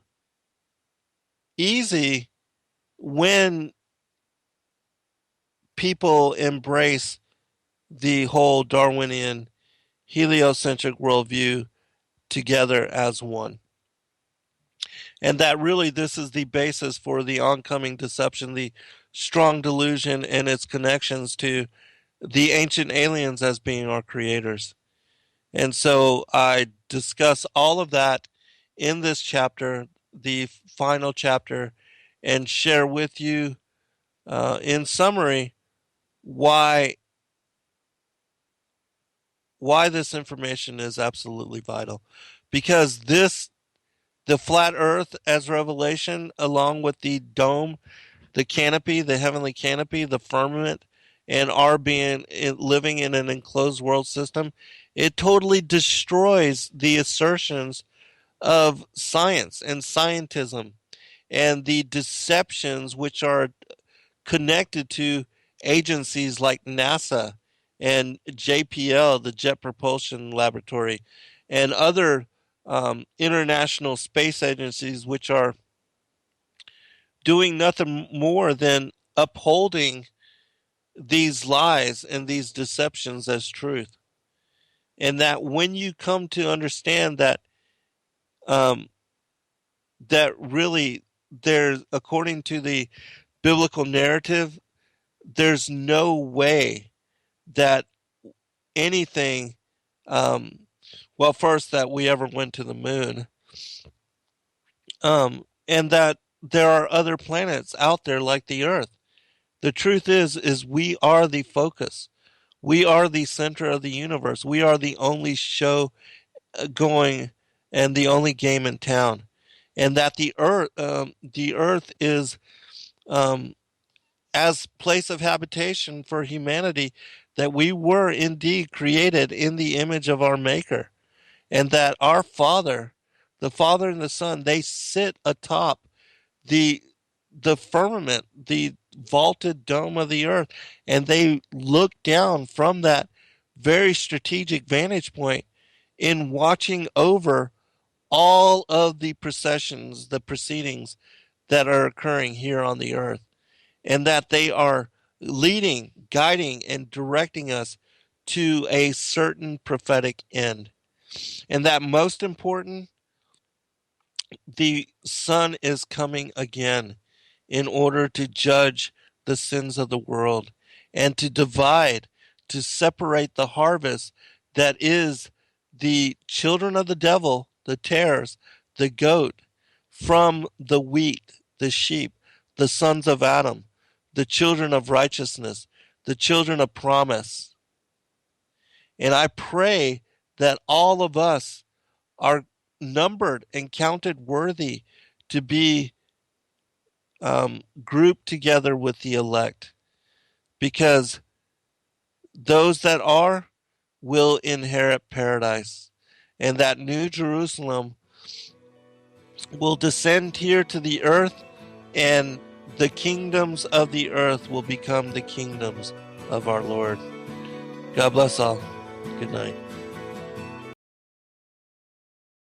easy when people embrace the whole Darwinian heliocentric worldview together as one. And that really, this is the basis for the oncoming deception, the strong delusion, and its connections to the ancient aliens as being our creators. And so I discuss all of that in this chapter, the final chapter, and share with you, in summary, why this information is absolutely vital. Because the flat earth as revelation, along with the dome, the canopy, the heavenly canopy, the firmament, and our being living in an enclosed world system, it totally destroys the assertions of science and scientism and the deceptions which are connected to agencies like NASA and JPL, the Jet Propulsion Laboratory, and other international space agencies, which are doing nothing more than upholding these lies and these deceptions as truth. And that when you come to understand that, um, that really there's, according to the biblical narrative, there's no way that anything, um, well, first, that we ever went to the moon, and that there are other planets out there like the Earth. The truth is we are the focus. We are the center of the universe. We are the only show going and the only game in town. And that the Earth is, um, as place of habitation for humanity, that we were indeed created in the image of our Maker, and that our Father, the Father and the Son, they sit atop the firmament, the vaulted dome of the earth, and they look down from that very strategic vantage point in watching over all of the processions, the proceedings that are occurring here on the earth, and that they are leading, guiding, and directing us to a certain prophetic end. And that, most important, the Son is coming again in order to judge the sins of the world and to divide, to separate the harvest that is the children of the devil, the tares, the goat, from the wheat, the sheep, the sons of Adam, the children of righteousness, the children of promise. And I pray that all of us are numbered and counted worthy to be grouped together with the elect, because those that are will inherit paradise, and that New Jerusalem will descend here to the earth, and the kingdoms of the earth will become the kingdoms of our Lord. God bless all. Good night.